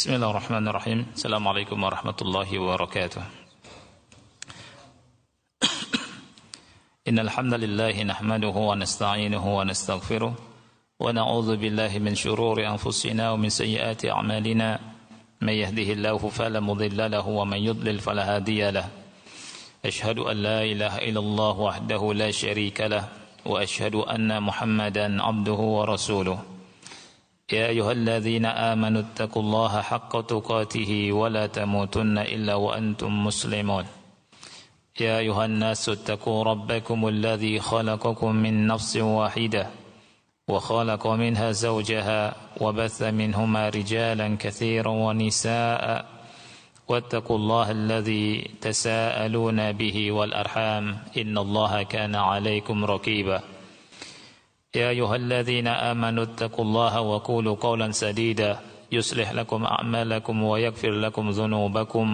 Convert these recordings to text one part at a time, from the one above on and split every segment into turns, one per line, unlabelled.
Bismillahirrahmanirrahim. Assalamualaikum warahmatullahi wabarakatuh. Innal hamdalillah nahmaduhu wa nasta'inuhu wa nastaghfiruh wa na'udzu billahi min shururi anfusina wa min sayyiati a'malina. May yahdihillahu fala mudilla lahu wa man yudlil fala hadiya lahu. Ashhadu an la ilaha illallah wahdahu la syarika lahu wa ashhadu anna Muhammadan 'abduhu wa rasuluh. يا أيها الذين آمنوا اتقوا الله حق تقاته ولا تموتن إلا وأنتم مسلمون يا أيها الناس اتقوا ربكم الذي خلقكم من نفس واحدة وخلق منها زوجها وبث منهما رجالا كثيرا ونساء واتقوا الله الذي تساءلون به والأرحام إن الله كان عليكم رقيبا يا أيها الذين آمنوا اتقوا الله وقولوا قولا سديدا يصلح لكم أعمالكم ويغفر لكم ذنوبكم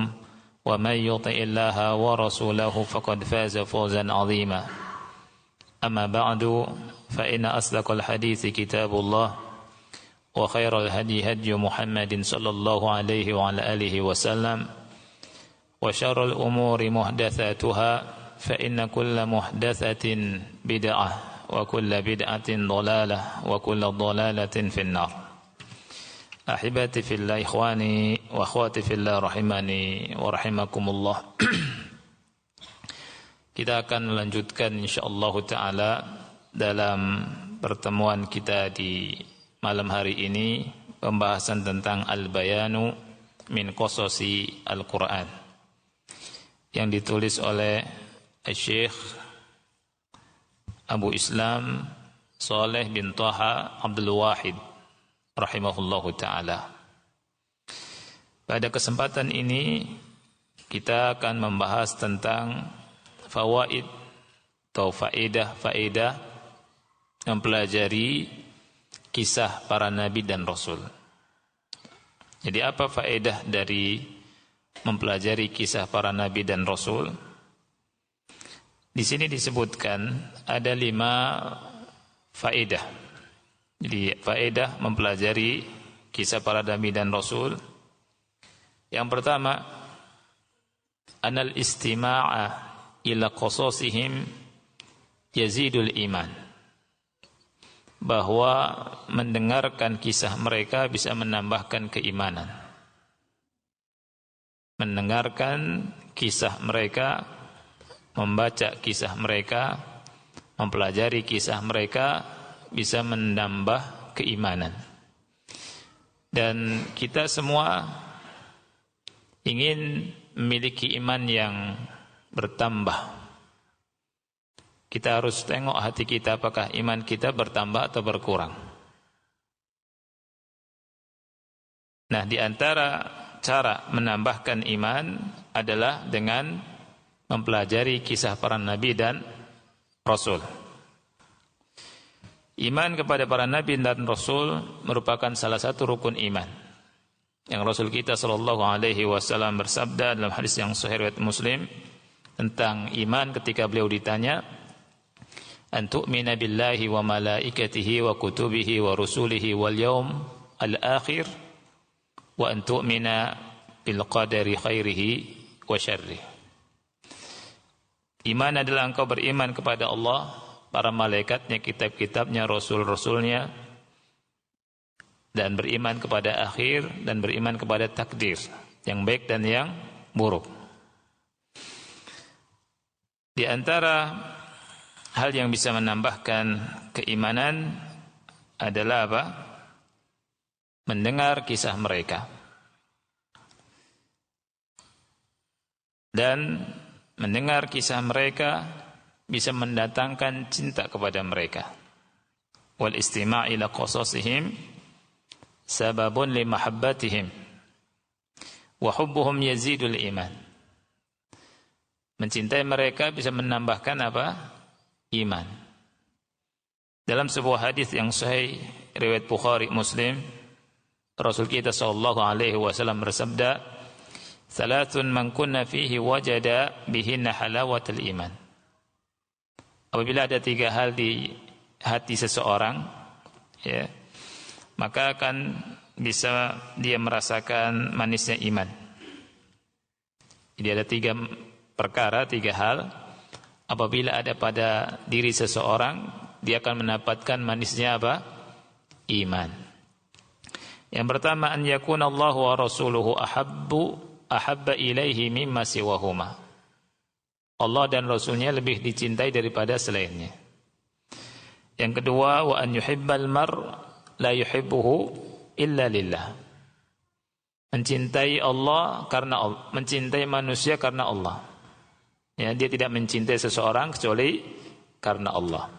ومن يطع الله ورسوله فقد فاز فوزا عظيما أما بعد فإن أصدق الحديث كتاب الله وخير الهدي هدي محمد صلى الله عليه وعلى آله وسلم وشر الأمور محدثاتها فإن كل محدثة بدعة وكل بدعة ضلالة وكل ضلالة في النار. أحبتي في الله إخواني وأخواتي في الله رحمني ورحمكم الله. Kita akan melanjutkan insyaallah taala dalam pertemuan kita di malam hari ini pembahasan tentang al-bayanu min qasasi al-Qur'an yang ditulis oleh Syekh Abu Islam Saleh bin Taha Abdul Wahid rahimahullahu ta'ala. Pada kesempatan ini kita akan membahas tentang fawaid atau faedah mempelajari kisah para nabi dan rasul. Jadi apa faedah dari mempelajari kisah para nabi dan rasul? Di sini disebutkan ada 5 faedah. Jadi faedah mempelajari kisah para nabi dan rasul. Yang pertama, anal istima'a ila qasasihim yazidul iman. Bahwa mendengarkan kisah mereka bisa menambahkan keimanan. Mendengarkan kisah mereka, membaca kisah mereka, mempelajari kisah mereka bisa menambah keimanan. Dan kita semua ingin memiliki iman yang bertambah. Kita harus tengok hati kita apakah iman kita bertambah atau berkurang. Nah, di antara cara menambahkan iman adalah dengan mempelajari kisah para nabi dan rasul. Iman kepada para nabi dan rasul merupakan salah satu rukun iman. Yang Rasul kita sallallahu alaihi wasallam bersabda dalam hadis yang sahih riwayat Muslim tentang iman ketika beliau ditanya, "An tu'mina billahi wa malaikatihi wa kutubihi wa rusulihi wal yaum al-akhir wa an tu'mina bil qadari khairihi wa syarrihi." Iman adalah engkau beriman kepada Allah, para malaikatnya, kitab-kitabnya, rasul-rasulnya, dan beriman kepada akhir, dan beriman kepada takdir, yang baik dan yang buruk. Di antara hal yang bisa menambahkan keimanan adalah apa? Mendengar kisah mereka. Dan mendengar kisah mereka bisa mendatangkan cinta kepada mereka. Wal istima' ila qasasihim sababun li mahabbatihim wa hubbuhum yazidul iman. Mencintai mereka bisa menambahkan apa? Iman. Dalam sebuah hadis yang sahih riwayat Bukhari Muslim, Rasul kita sallallahu alaihi wasallam bersabda, "Thalathun man kunna fihi wajada bihinna halawatul iman." Apabila ada 3 hal di hati seseorang, ya, maka akan bisa dia merasakan manisnya iman. Jadi ada 3 perkara, 3 hal. Apabila ada pada diri seseorang, dia akan mendapatkan manisnya apa? Iman. Yang pertama, an yakuna Allahu wa rasuluhu ahabba ilaihi mimma siwahuma. Allah dan Rasulnya lebih dicintai daripada selainnya. Yang kedua, wa an yuhibbal mar la yuhibbuhu illa lillah. Mencintai Allah karena Allah, mencintai manusia karena Allah. Ya, dia tidak mencintai seseorang kecuali karena Allah.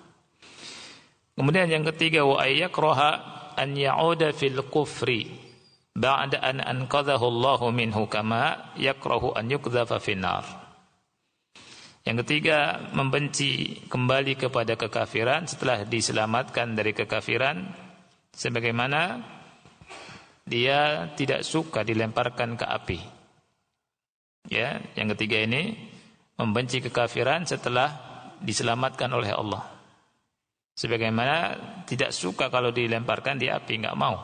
Kemudian yang ketiga, wa ayyakraha an ya'uda fil kufri ba'da an anqadhahu Allahu minhu kama yakrahu an yuqdhafa finnar. Yang ketiga, membenci kembali kepada kekafiran setelah diselamatkan dari kekafiran, sebagaimana dia tidak suka dilemparkan ke api. Ya, yang ketiga ini membenci kekafiran setelah diselamatkan oleh Allah. Sebagaimana tidak suka kalau dilemparkan di api, enggak mau.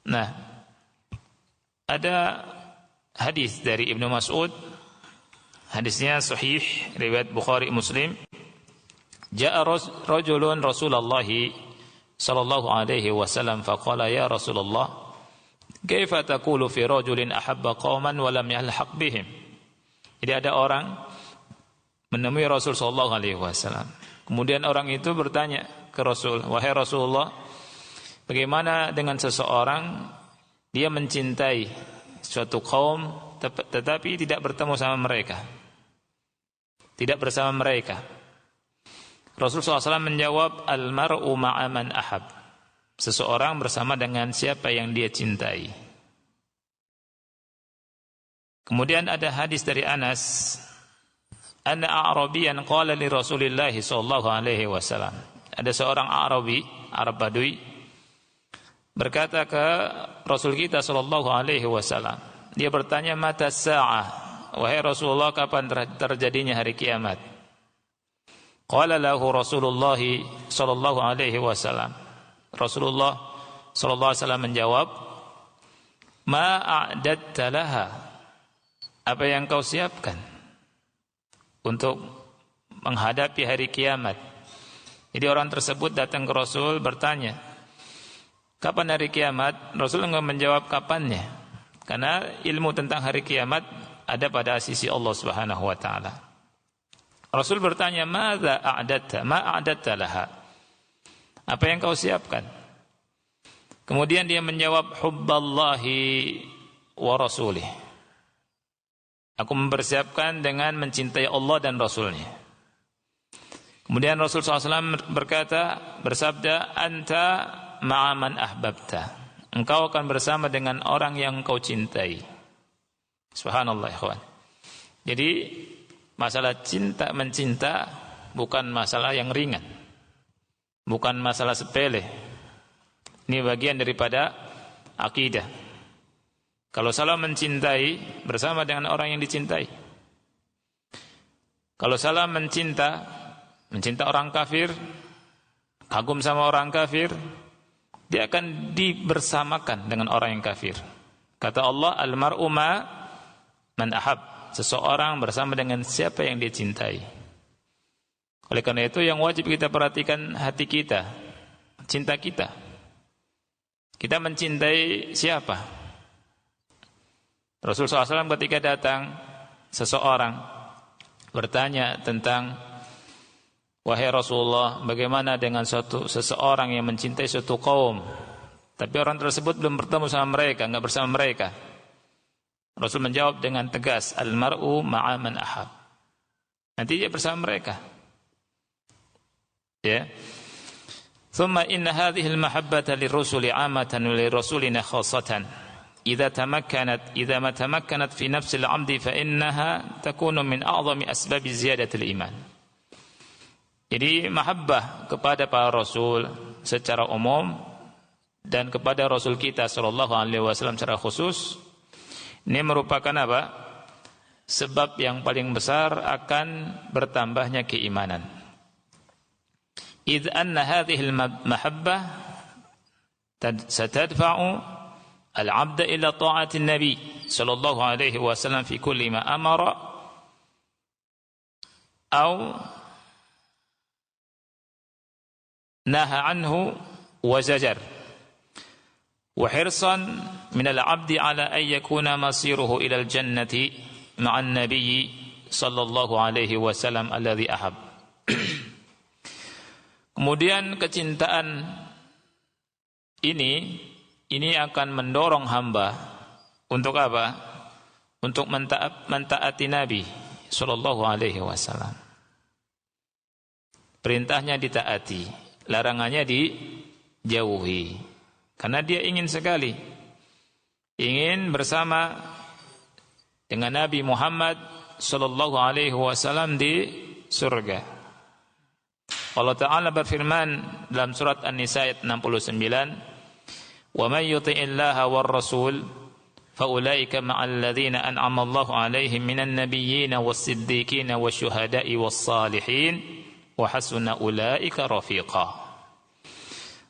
Nah, ada hadis dari Ibnu Mas'ud. Hadisnya sahih, riwayat Bukhari Muslim. Ja'a rajulun Rasulullah sallallahu alaihi wasallam faqala ya Rasulullah, kaifa taqulu fi rajulin ahabba qauman wa lam yalhaq bihim. Jadi ada orang menemui Rasul sallallahu alaihi wasallam. Kemudian orang itu bertanya ke Rasul, wahai Rasulullah, bagaimana dengan seseorang dia mencintai suatu kaum tetapi tidak bertemu sama mereka, tidak bersama mereka. Rasulullah SAW menjawab, al-mar'u ma'a man ahab. Seseorang bersama dengan siapa yang dia cintai. Kemudian ada hadis dari Anas, anna a'rabiyan qala li Rasulillah sallallahu alaihi wasallam. Ada seorang Arabi, Arab Badui, berkata ke Rasul kita sallallahu alaihi wasallam. Dia bertanya, mata sa'ah, wahai Rasulullah, kapan terjadinya hari kiamat? Qala lahu Rasulullah sallallahu alaihi wasallam. Rasulullah sallallahu alaihi wasallam menjawab, ma a'datta laha. Apa yang kau siapkan untuk menghadapi hari kiamat? Jadi orang tersebut datang ke Rasul bertanya, kapan hari kiamat? Rasul enggak menjawab kapannya, karena ilmu tentang hari kiamat ada pada sisi Allah Subhanahu wa taala. Rasul bertanya, "Madza a'datta? Ma a'datta laha?" Apa yang kau siapkan? Kemudian dia menjawab, hubballahi wa rasulih. Aku mempersiapkan dengan mencintai Allah dan Rasulnya. Kemudian Rasul SAW bersabda, anta ma'aman ahbabta. Engkau akan bersama dengan orang yang engkau cintai. Subhanallah, ikhwan. Jadi masalah cinta mencinta bukan masalah yang ringan, bukan masalah sepele. Ini bagian daripada akidah. Kalau salah mencintai, bersama dengan orang yang dicintai. Kalau salah mencinta orang kafir, kagum sama orang kafir, dia akan dibersamakan dengan orang yang kafir. Kata Allah, al-mar'u ma man ahab. Seseorang bersama dengan siapa yang dia cintai. Oleh karena itu yang wajib kita perhatikan hati kita, cinta kita. Kita mencintai siapa? Rasulullah SAW ketika datang seseorang bertanya tentang, wahai Rasulullah, bagaimana dengan seseorang yang mencintai suatu kaum, tapi orang tersebut belum bertemu sama mereka, enggak bersama mereka. Rasul menjawab dengan tegas, al-mar'u ma'a man ahab. Nanti dia bersama mereka. Ya. Thumma inna hadhihi al-mahabbata lirrusuli 'amatan wa lirrasulina khassatan. Idza ma tamakkanat fi nafsi al-'abdi fa innaha takunu min a'zami asbab ziyadati al-iman. Jadi mahabbah kepada para rasul secara umum dan kepada Rasul kita sallallahu alaihi wasallam secara khusus, ini merupakan apa? Sebab yang paling besar akan bertambahnya keimanan. Idz anna hadhihi al-mahabbah satadfa'u al-'abda ila ta'ati an-nabi sallallahu alaihi wasallam fi kulli ma amara aw naha anhu wa zajar wa hirsan min al-'abdi ala an yakuna masiruhu ila al-jannati ma'a an-nabi sallallahu alaihi wasallam alladhi ahab. Kemudian kecintaan ini akan mendorong hamba untuk apa? Untuk mentaati Nabi sallallahu alaihi wasallam. Perintahnya ditaati, larangannya dijauhi. Karena dia ingin sekali bersama dengan Nabi Muhammad sallallahu alaihi wasallam di surga. Allah Ta'ala berfirman dalam surat An-Nisa ayat 69, "Wa may yuti'illaha war rasul fa ulaika ma'al ladzina an'ama Allahu 'alaihim minan nabiyyin was-siddiqin wasyuhada'i was-salihin wa hasuna ulaika rafiqa."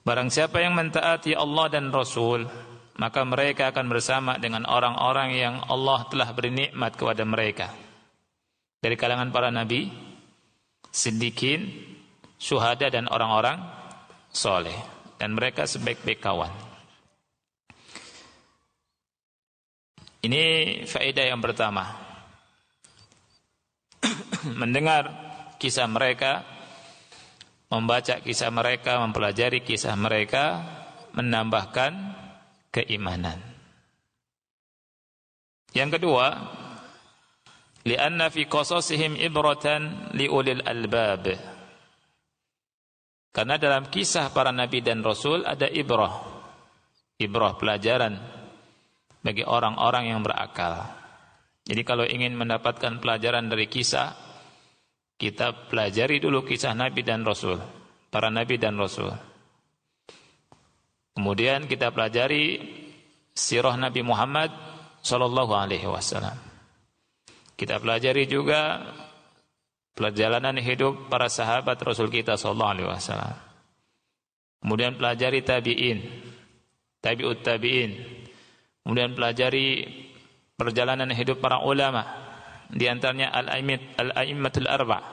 Barang siapa yang mentaati Allah dan Rasul, maka mereka akan bersama dengan orang-orang yang Allah telah beri nikmat kepada mereka dari kalangan para nabi, siddiqin, syuhada dan orang-orang soleh, dan mereka sebaik-baik kawan. Ini faedah yang pertama. Mendengar kisah mereka, membaca kisah mereka, mempelajari kisah mereka, menambahkan keimanan. Yang kedua, li'anna fi qasasihim ibratan liulil albab. Karena dalam kisah para nabi dan rasul ada ibrah pelajaran bagi orang-orang yang berakal. Jadi kalau ingin mendapatkan pelajaran dari kisah, kita pelajari dulu kisah nabi dan rasul, para nabi dan rasul. Kemudian kita pelajari sirah Nabi Muhammad sallallahu alaihi wasallam. Kita pelajari juga perjalanan hidup para sahabat Rasul kita sallallahu alaihi wasallam. Kemudian pelajari tabi'in, tabi'ut tabi'in. Kemudian pelajari perjalanan hidup para ulama, di antaranya al-a'immatul arba',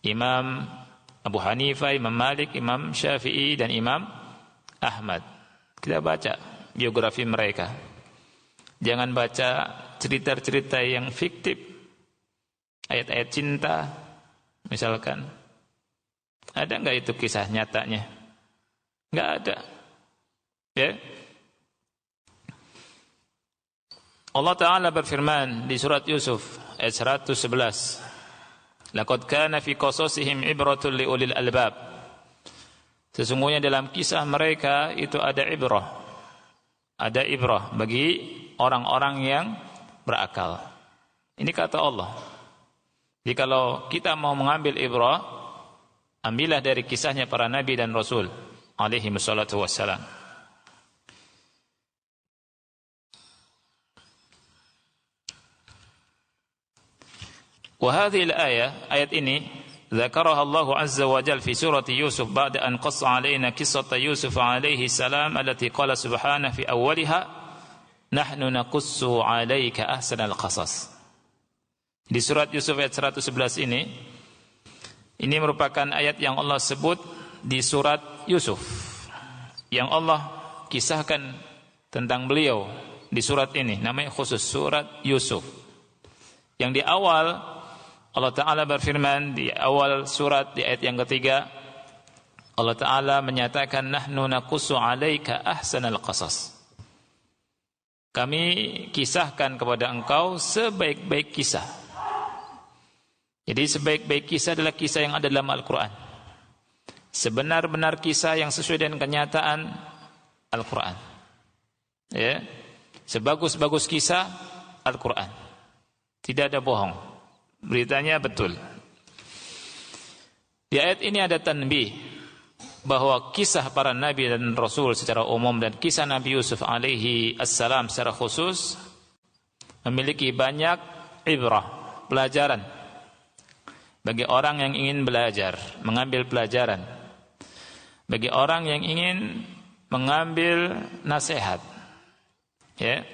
Imam Abu Hanifah, Imam Malik, Imam Syafi'i dan Imam Ahmad. Kita baca biografi mereka. Jangan baca cerita-cerita yang fiktif, ayat-ayat cinta misalkan. Ada enggak itu kisah nyatanya? Enggak ada. Ya. Allah Ta'ala berfirman di surat Yusuf ayat 111, "Laqad kana fi qasasihim ibratun liulil albab." Sesungguhnya dalam kisah mereka itu ada ibrah. Ada ibrah bagi orang-orang yang berakal. Ini kata Allah. Jadi kalau kita mau mengambil ibrah, ambillah dari kisahnya para nabi dan rasul alaihi wassalatu wassalam. وهذه الآية ayat ini ذكرها الله عز وجل في سورة يوسف بعد أن قص علينا قصة يوسف عليه السلام التي قال سبحانه في أولها نحن نقص عليك أحسن القصص. Di surat Yusuf ayat 111 ini merupakan ayat yang Allah sebut di surat Yusuf, yang Allah kisahkan tentang beliau di surat ini, namanya khusus surat Yusuf. Yang di awal Allah Ta'ala berfirman di awal surat di ayat yang ketiga, Allah Ta'ala menyatakan nahnu naqussu 'alaika ahsanal qasas. Kami kisahkan kepada engkau sebaik-baik kisah. Jadi sebaik-baik kisah adalah kisah yang ada dalam Al-Quran. Sebenar-benar kisah yang sesuai dengan kenyataan Al-Quran. Ya. Sebagus-bagus kisah Al-Quran. Tidak ada bohong. Beritanya betul. Di ayat ini ada tanbih bahwa kisah para nabi dan rasul secara umum dan kisah Nabi Yusuf alaihi assalam secara khusus memiliki banyak ibrah, pelajaran bagi orang yang ingin belajar, mengambil pelajaran. Bagi orang yang ingin mengambil nasihat. Ya.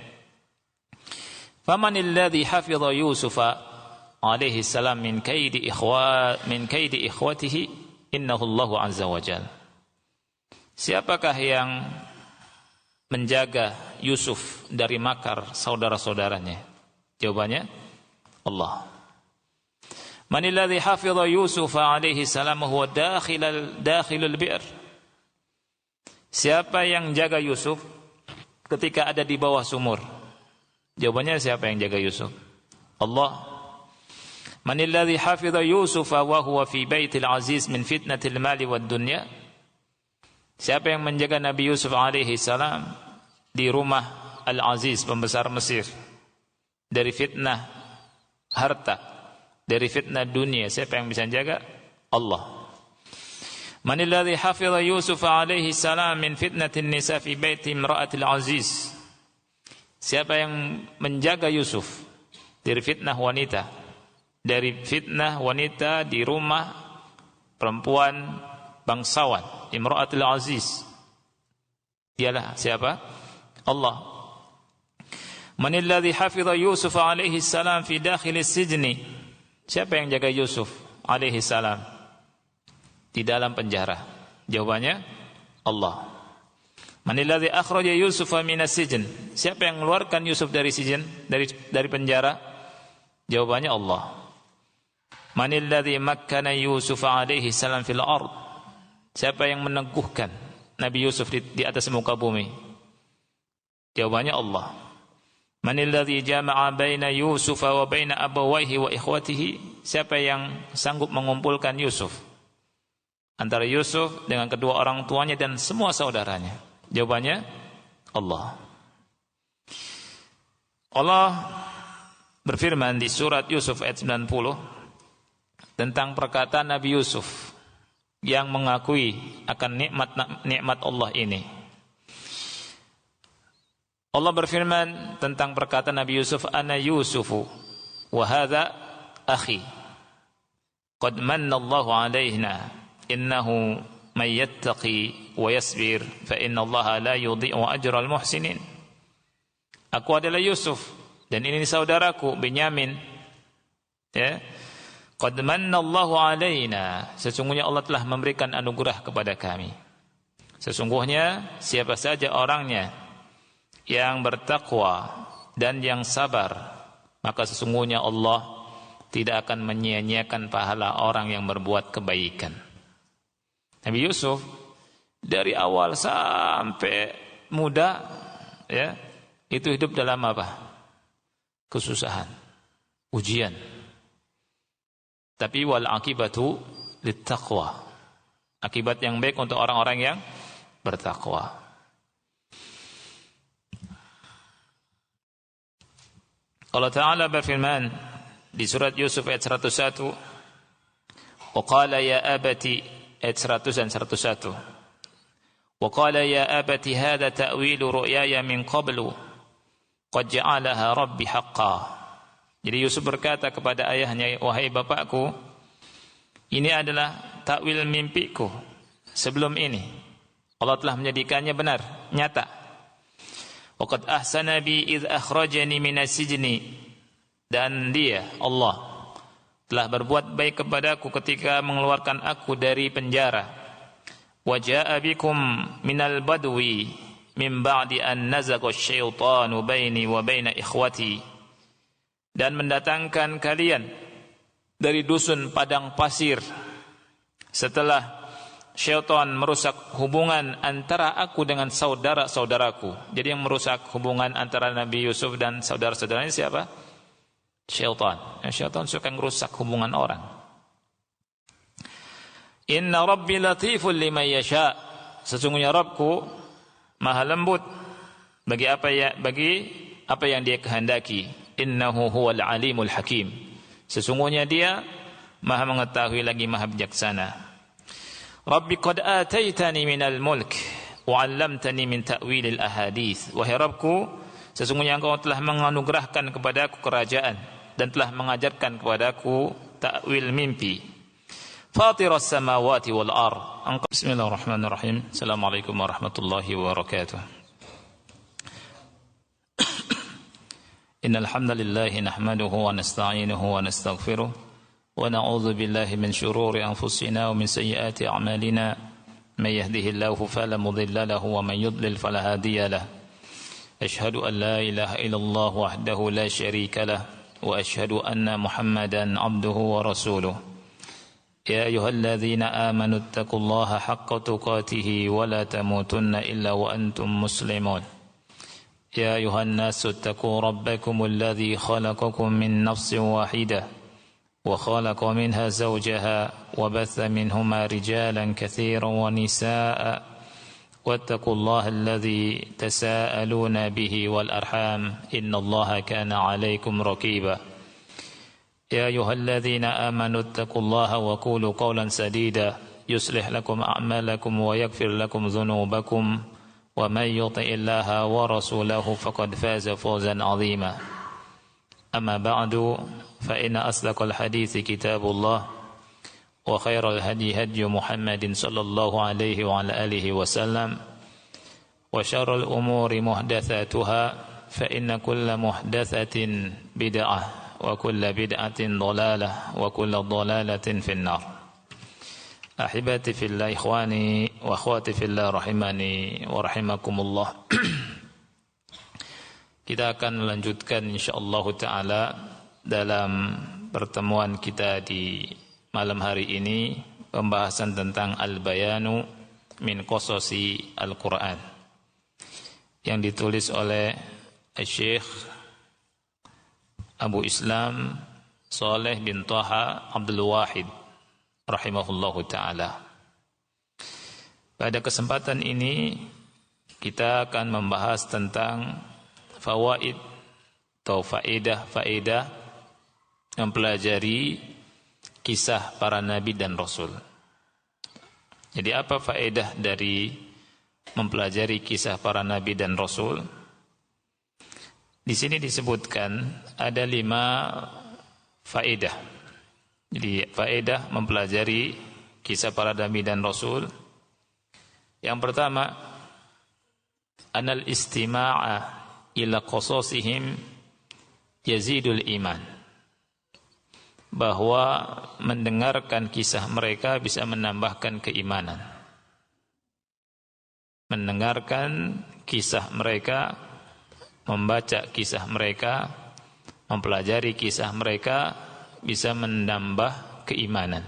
Famanil ladzi hafidha Yusuf alaihi salam min kaidi ikhwatihi innahu Allahu azza wa jalla. Siapakah yang menjaga Yusuf dari makar saudara-saudaranya? Jawabannya Allah. Manil ladzi hafidha Yusuf alaihi salam huwa dakhilul bi'r. Siapa yang jaga Yusuf ketika ada di bawah sumur? Jawabannya siapa yang jaga Yusuf? Allah. Manil ladzi hafidha Yusuf wa huwa fi baitil aziz min fitnatil mali wad dunya. Siapa yang menjaga Nabi Yusuf alaihi salam di rumah Al-Aziz, pembesar Mesir, dari fitnah harta, dari fitnah dunia? Siapa yang bisa jaga? Allah. Manil ladzi hafidha Yusuf alaihi salam min fitnatin nisa fi baiti imra'atil aziz. Siapa yang menjaga Yusuf dari fitnah wanita, dari fitnah wanita di rumah perempuan bangsawan, imra'atil aziz? Dialah siapa? Allah. Manil ladzi hafidha Yusuf alaihi salam fi dakhilis sijni. Siapa yang jaga Yusuf alaihi salam di dalam penjara? Jawabannya Allah. Manil ladzi akhraja Yusuf minas sijn. Siapa yang mengeluarkan Yusuf dari sijn, dari penjara? Jawabannya Allah. Manil ladzi makkana Yusuf alaihi salam fil ard. Siapa yang meneguhkan Nabi Yusuf di atas muka bumi? Jawabannya Allah. Manil ladzi jama'a baina Yusuf wa baina abawayhi wa ikhwatihi. Siapa yang sanggup mengumpulkan Yusuf antara Yusuf dengan kedua orang tuanya dan semua saudaranya? Jawabannya Allah. Allah berfirman di surat Yusuf ayat 90 tentang perkataan Nabi Yusuf yang mengakui akan nikmat Allah ini. Allah berfirman tentang perkataan Nabi Yusuf, ana Yusufu wa hadza akhi qad manna Allahu alaina innahu may yattaqi wa yasbir fa inna Allaha la yudhi'u ajral muhsinin. Aku adalah Yusuf dan ini saudaraku Benyamin. Ya. Qad manna Allahu alaina, sesungguhnya Allah telah memberikan anugerah kepada kami. Sesungguhnya siapa saja orangnya yang bertakwa dan yang sabar, maka sesungguhnya Allah tidak akan menyia-nyiakan pahala orang yang berbuat kebaikan. Nabi Yusuf dari awal sampai muda, ya, itu hidup dalam apa? Kesusahan, ujian. Tapi wal akibatu littaqwa. Akibat yang baik untuk orang-orang yang bertakwa. Allah Ta'ala berfirman di surat Yusuf ayat 101, wa qala ya abati, ayat 100 dan 101, wa qala ya abati hadha ta'wilu ru'yaya min qablu qad ja'alaha rabbi haqqan. Jadi Yusuf berkata kepada ayahnya, wahai bapakku, ini adalah takwil mimpiku sebelum ini. Allah telah menjadikannya benar, nyata. Wa qad ahsana bi idh akhrajani minas sijni. Dan dia, Allah, telah berbuat baik kepadaku ketika mengeluarkan aku dari penjara. Wa jaa'a bikum minal badwi min ba'di an nazagha asy-syaitanu baini wa baina ikhwati. Dan mendatangkan kalian dari dusun padang pasir setelah syaitan merusak hubungan antara aku dengan saudara-saudaraku. Jadi yang merusak hubungan antara Nabi Yusuf dan saudara-saudaranya siapa? Syaitan. Syaitan suka merusak hubungan orang. Inna rabbi latiful liman yasha. Sesungguhnya Rabbku maha lembut bagi apa yang dia kehendaki. Innahu huwal alimul hakim. Sesungguhnya dia maha mengetahui lagi maha bijaksana. Rabbi qad ataitani minal mulk wa 'allamtani min ta'wilil ahadits. Wahai Rabbku, sesungguhnya Engkau telah menganugerahkan kepadaku kerajaan dan telah mengajarkan kepadaku takwil mimpi. فاطر السماوات والأرض. بسم الله الرحمن الرحيم. السلام عليكم ورحمة الله وبركاته. إن الحمد لله نحمده ونستعينه ونستغفره ونعوذ بالله من شرور أنفسنا ومن سيئات أعمالنا من يهده الله فلا مضل له ومن يضلل فلا هادي له أشهد أن لا إله إلا الله وحده لا شريك له وأشهد أن محمدا عبده ورسوله يا أيها الذين آمنوا اتقوا الله حق تقاته ولا تموتن إلا وأنتم مسلمون يا أيها الناس اتقوا ربكم الذي خلقكم من نفس واحدة وخلق منها زوجها وبث منهما رجالا كثيرا ونساء واتقوا الله الذي تساءلون به والأرحام إن الله كان عليكم رقيبا يا أيها الذين آمنوا اتقوا الله وقولوا قولا سديدا يصلح لكم أعمالكم ويغفر لكم ذنوبكم ومن يطع الله ورسوله فقد فاز فوزا عظيما أما بعد فإن أصدق الحديث كتاب الله وخير الهدي هدي محمد صلى الله عليه وعلى آله وسلم وشر الأمور محدثاتها فإن كل محدثة بدعة وكل بدعة ضلالة وكل ضلالة في النار. أحبتي في الله إخواني وأخواتي في الله rahimani wa rahimakumullah. Kita akan melanjutkan insyaallah taala dalam pertemuan kita di malam hari ini pembahasan tentang al-bayanu min qasasi al-Qur'an yang ditulis oleh Syekh Abu Islam Saleh bin Taha Abdul Wahid rahimahullahu ta'ala. Pada kesempatan ini kita akan membahas tentang fawaid atau faedah mempelajari kisah para nabi dan rasul. Jadi apa faedah dari mempelajari kisah para nabi dan rasul? Di sini disebutkan ada 5 faedah. Jadi faedah mempelajari kisah para nabi dan rasul. Yang pertama, anal istima'a ila qasasihim yazidul iman. Bahwa mendengarkan kisah mereka bisa menambahkan keimanan. Mendengarkan kisah mereka, membaca kisah mereka, mempelajari kisah mereka bisa menambah keimanan.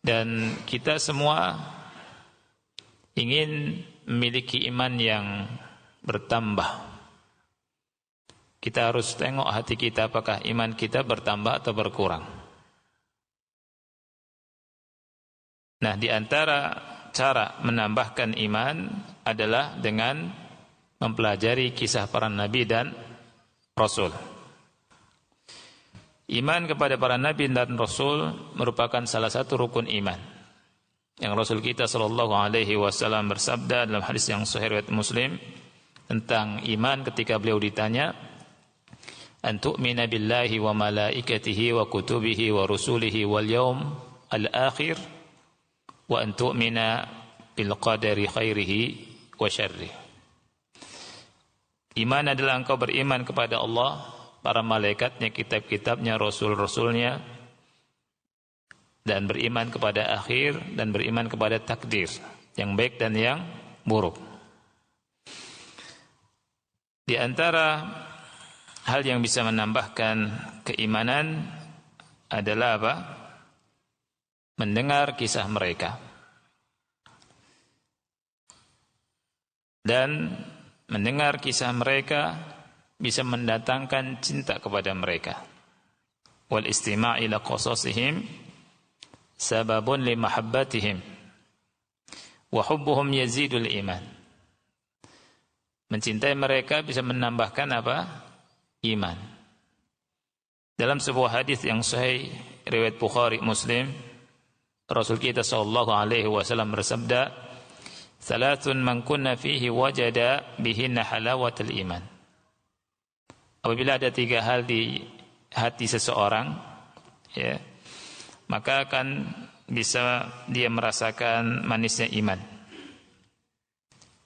Dan kita semua ingin memiliki iman yang bertambah. Kita harus tengok hati kita apakah iman kita bertambah atau berkurang. Nah, di antara cara menambahkan iman adalah dengan mempelajari kisah para nabi dan rasul. Iman kepada para nabi dan rasul merupakan salah satu rukun iman. Yang Rasul kita sallallahu alaihi wasallam bersabda dalam hadis yang sahih riwayat Muslim tentang iman ketika beliau ditanya, "An tu'mina billahi wa malaikatihi wa kutubihi wa rusulihi wal yaum al-akhir wa an tu'mina bil qadari khairihi wa syarrihi." Iman adalah engkau beriman kepada Allah, para malaikatnya, kitab-kitabnya, rasul-rasulnya, dan beriman kepada akhir, dan beriman kepada takdir yang baik dan yang buruk. Di antara hal yang bisa menambahkan keimanan adalah apa? Mendengar kisah mereka. Dan mendengar kisah mereka bisa mendatangkan cinta kepada mereka. Wal istima' ila qasasihim sababun li mahabbatihim wa hubbuhum yazidul iman. Mencintai mereka bisa menambahkan apa? Iman. Dalam sebuah hadis yang sahih riwayat Bukhari Muslim, Rasul kita sallallahu alaihi wasallam bersabda, "Thalathun man kunna fihi wajada bihinna halawatul iman." Apabila ada 3 hal di hati seseorang, ya, maka akan bisa dia merasakan manisnya iman.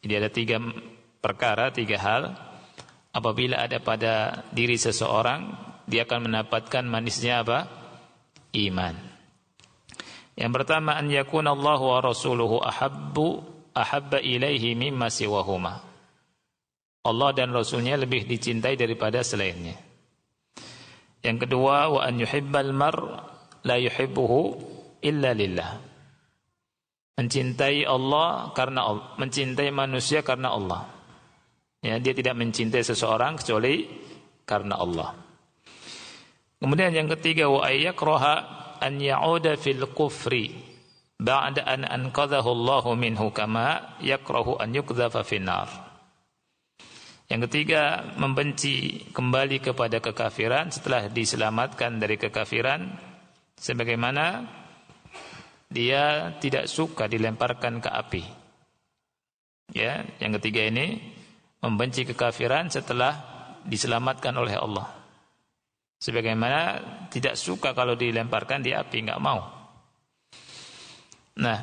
Jadi ada 3 perkara, 3 hal. Apabila ada pada diri seseorang, dia akan mendapatkan manisnya apa? Iman. Yang pertama, an yakuna Allah wa rasuluhu ahabba ilaihi mimma siwahuma. Allah dan Rasulnya lebih dicintai daripada selainnya. Yang kedua, wa an yuhibbal mar la yuhibbuhu illa lillah. Mencintai Allah karena Allah, mencintai manusia karena Allah. Ya, dia tidak mencintai seseorang kecuali karena Allah. Kemudian yang ketiga, wa ayyakraha an ya'uda fil kufri ba'da an anqadhahu Allahu minhu kama yakrahu an yuqdhafa finnar. Yang ketiga, membenci kembali kepada kekafiran setelah diselamatkan dari kekafiran, sebagaimana dia tidak suka dilemparkan ke api. Ya, yang ketiga ini membenci kekafiran setelah diselamatkan oleh Allah. Sebagaimana tidak suka kalau dilemparkan di api, enggak mau. Nah,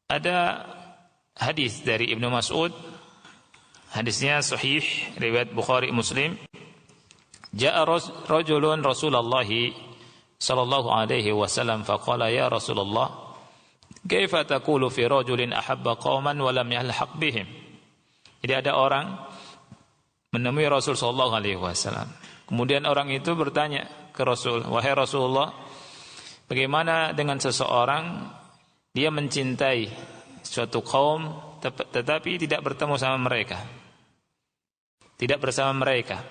ada hadis dari Ibnu Mas'ud. Hadisnya sahih, riwayat Bukhari Muslim. Ja'a rajulun Rasulullah sallallahu alaihi wasallam faqala ya Rasulullah, kaifa taqulu fi rajulin ahabba qauman wa lam yalhaq bihim. Jadi ada orang menemui Rasul sallallahu alaihi wasallam. Kemudian orang itu bertanya ke Rasul, wahai Rasulullah, bagaimana dengan seseorang dia mencintai suatu kaum tetapi tidak bertemu sama mereka, tidak bersama mereka.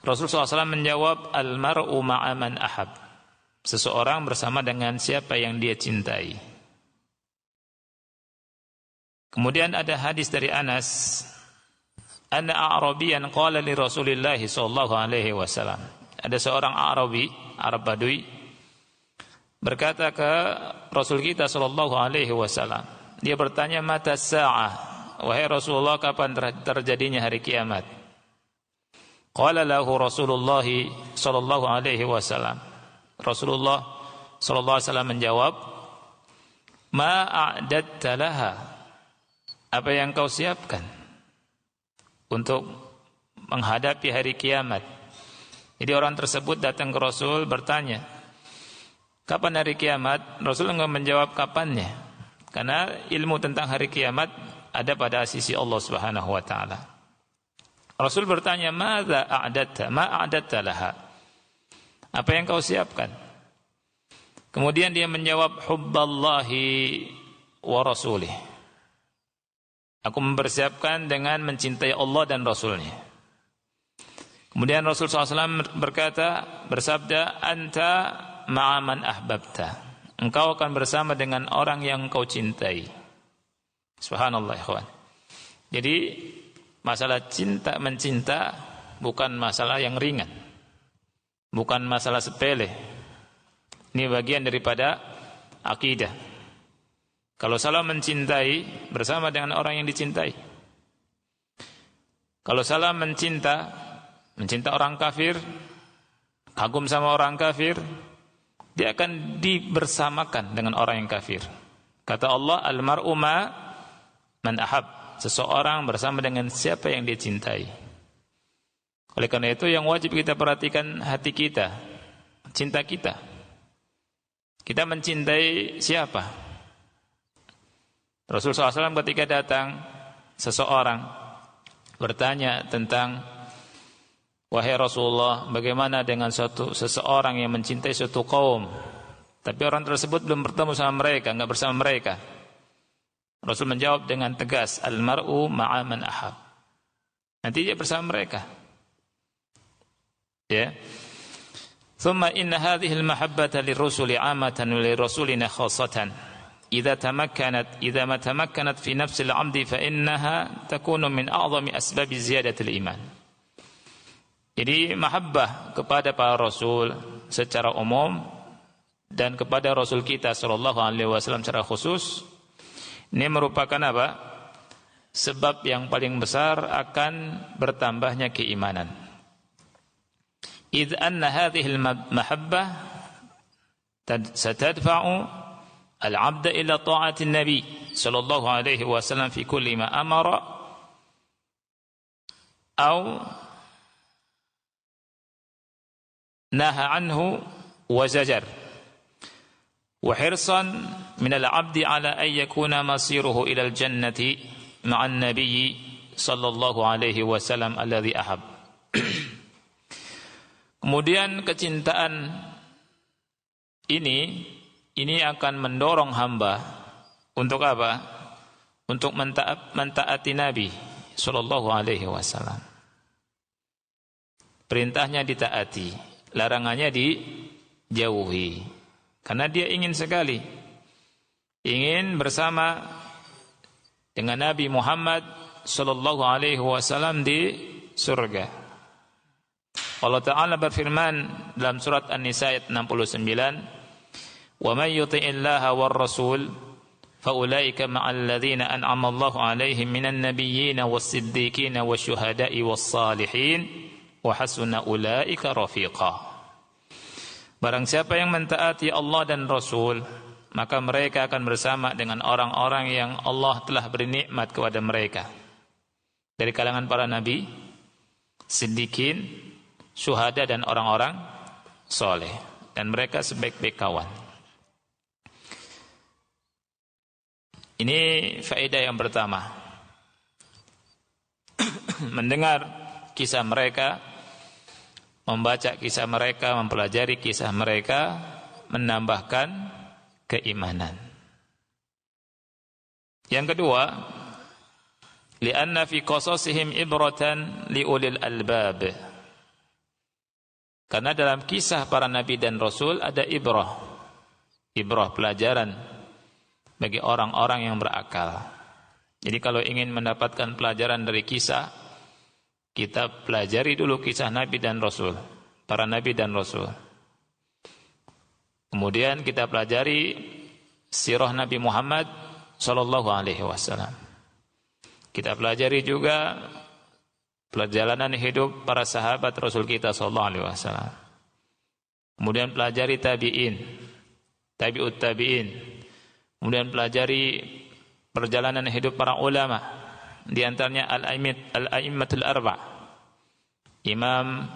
Rasulullah SAW menjawab, al-mar'u ma'a man ahab. Seseorang bersama dengan siapa yang dia cintai. Kemudian ada hadis dari Anas, anna a'rabiyan qala li Rasulillah sallallahu alaihi wasallam. Ada seorang Arabi, Arab Badui, berkata ke Rasul kita sallallahu alaihi wasallam. Dia bertanya, mata sa'ah, wahai Rasulullah, kapan terjadinya hari kiamat? Qala lahu Rasulullah sallallahu alaihi wasallam. Rasulullah sallallahu alaihi wasallam menjawab, ma a'datta laha. Apa yang kau siapkan untuk menghadapi hari kiamat? Jadi orang tersebut datang ke Rasul bertanya, kapan hari kiamat? Rasul enggak menjawab kapannya, karena ilmu tentang hari kiamat ada pada sisi Allah Subhanahu wa taala. Rasul bertanya, "Madza a'datta? Ma a'datta laha?" Apa yang kau siapkan? Kemudian dia menjawab, hubballahi wa rasulih. Aku mempersiapkan dengan mencintai Allah dan Rasulnya. Kemudian Rasul SAW bersabda, anta ma'aman ahbabta. Engkau akan bersama dengan orang yang kau cintai. Subhanallah, ikhwan. Jadi masalah cinta mencinta bukan masalah yang ringan, bukan masalah sepele. Ini bagian daripada akidah. Kalau salah mencintai, bersama dengan orang yang dicintai. Kalau salah mencinta orang kafir, kagum sama orang kafir, dia akan dibersamakan dengan orang yang kafir. Kata Allah, al-mar'u ma man ahab. Seseorang bersama dengan siapa yang dia cintai. Oleh karena itu yang wajib kita perhatikan hati kita, cinta kita. Kita mencintai siapa? Rasulullah SAW ketika datang seseorang bertanya tentang, wahai Rasulullah, bagaimana dengan seseorang yang mencintai suatu kaum, tapi orang tersebut belum bertemu sama mereka, enggak bersama mereka. Rasul menjawab dengan tegas, al-mar'u ma'a man ahab. Nanti dia bersama mereka. Ya. Thumma inna hadhihi al-mahabbata lirrusuli 'amatan wa lirrasulina khassatan. Idza ma tamakkanat fi nafsi al-'abdi fa innaha takunu min a'zami asbab ziyadati al-iman. Jadi mahabbah kepada para rasul secara umum dan kepada Rasul kita sallallahu alaihi wasallam secara khusus, ini merupakan apa? Sebab yang paling besar akan bertambahnya keimanan. Idz anna hadhihi al-mahabbah ستدفع العبد إلى طاعة النبي صلى الله عليه وسلم في كل ما أمر أو نهى عنه وزجر وحرصا من العبد على أن يكون مصيره إلى الجنة مع النبي صلى الله عليه وسلم الذي أحب. Kemudian kecintaan ini akan mendorong hamba untuk apa? Untuk mentaati Nabi sallallahu alaihi wasallam. Perintahnya ditaati, larangannya dijauhi. Karena dia ingin sekali bersama dengan Nabi Muhammad sallallahu alaihi wasallam di surga. Allah Ta'ala berfirman dalam surat An-Nisa ayat 69, "Wa may yuti'illaha war rasul fa ulaika ma'al ladzina an'ama Allahu 'alaihim minan nabiyyin was-siddiqin wasyuhada'i was-salihin wa hasuna ulaika rafiqa." Barang siapa yang mentaati Allah dan Rasul, maka mereka akan bersama dengan orang-orang yang Allah telah beri nikmat kepada mereka dari kalangan para nabi, siddiqin, syuhada dan orang-orang soleh, dan mereka sebaik-baik kawan. Ini faedah yang pertama. Mendengar kisah mereka, membaca kisah mereka, mempelajari kisah mereka, menambahkan keimanan. Yang kedua, li'anna fi qasasihim ibratan liulil albab. Karena dalam kisah para nabi dan rasul ada ibrah pelajaran bagi orang-orang yang berakal. Jadi kalau ingin mendapatkan pelajaran dari kisah, kita pelajari dulu kisah nabi dan rasul, para nabi dan rasul. Kemudian kita pelajari sirah Nabi Muhammad sallallahu alaihi wasallam. Kita pelajari juga perjalanan hidup para sahabat Rasul kita sallallahu alaihi wasallam. Kemudian pelajari tabi'in, tabi'ut tabi'in. Kemudian pelajari perjalanan hidup para ulama, di antaranya al-a'immatul arba'. Imam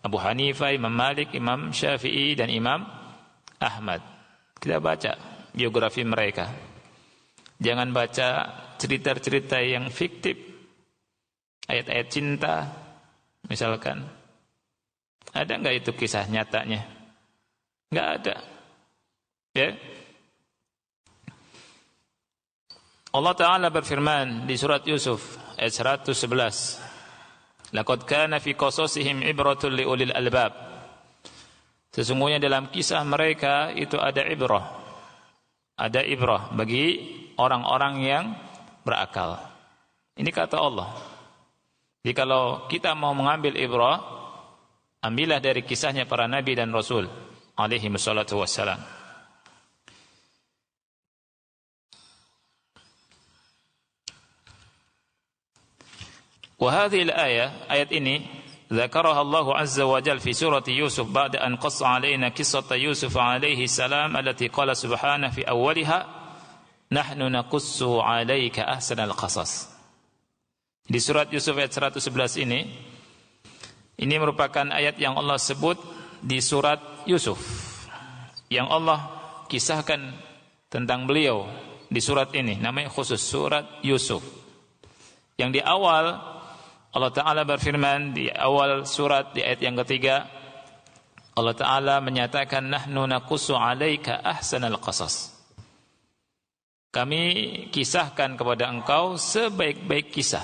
Abu Hanifah, Imam Malik, Imam Syafi'i dan Imam Ahmad. Kita baca biografi mereka. Jangan baca cerita-cerita yang fiktif. Ayat-ayat cinta misalkan, ada enggak itu kisah nyatanya? Enggak ada. Ya. Allah Ta'ala berfirman di surat Yusuf ayat 111, "Laqad kana fi qasasihim ibratun liulil albab." Sesungguhnya dalam kisah mereka itu ada ibrah. Ada ibrah bagi orang-orang yang berakal. Ini kata Allah. Jadi kalau kita mau mengambil ibrah, ambillah dari kisahnya para nabi dan rasul alaihi wassalatu wassalam. Wa hadhihi al-ayah, ayat ini dzakaraha Allah azza wa jalla fi surati Yusuf ba'da an qassa alaina qissata Yusuf alaihi salam allati qala subhanahu fi awwaliha nahnu naqussu 'alaika ahsanal qasas. Di surat Yusuf ayat 111 ini merupakan ayat yang Allah sebut di surat Yusuf, yang Allah kisahkan tentang beliau di surat ini, namanya khusus surat Yusuf. Yang di awal Allah Ta'ala berfirman di awal surat di ayat yang ketiga, Allah Ta'ala menyatakan nahnu naqussu 'alaika ahsanal qasas. Kami kisahkan kepada engkau sebaik-baik kisah.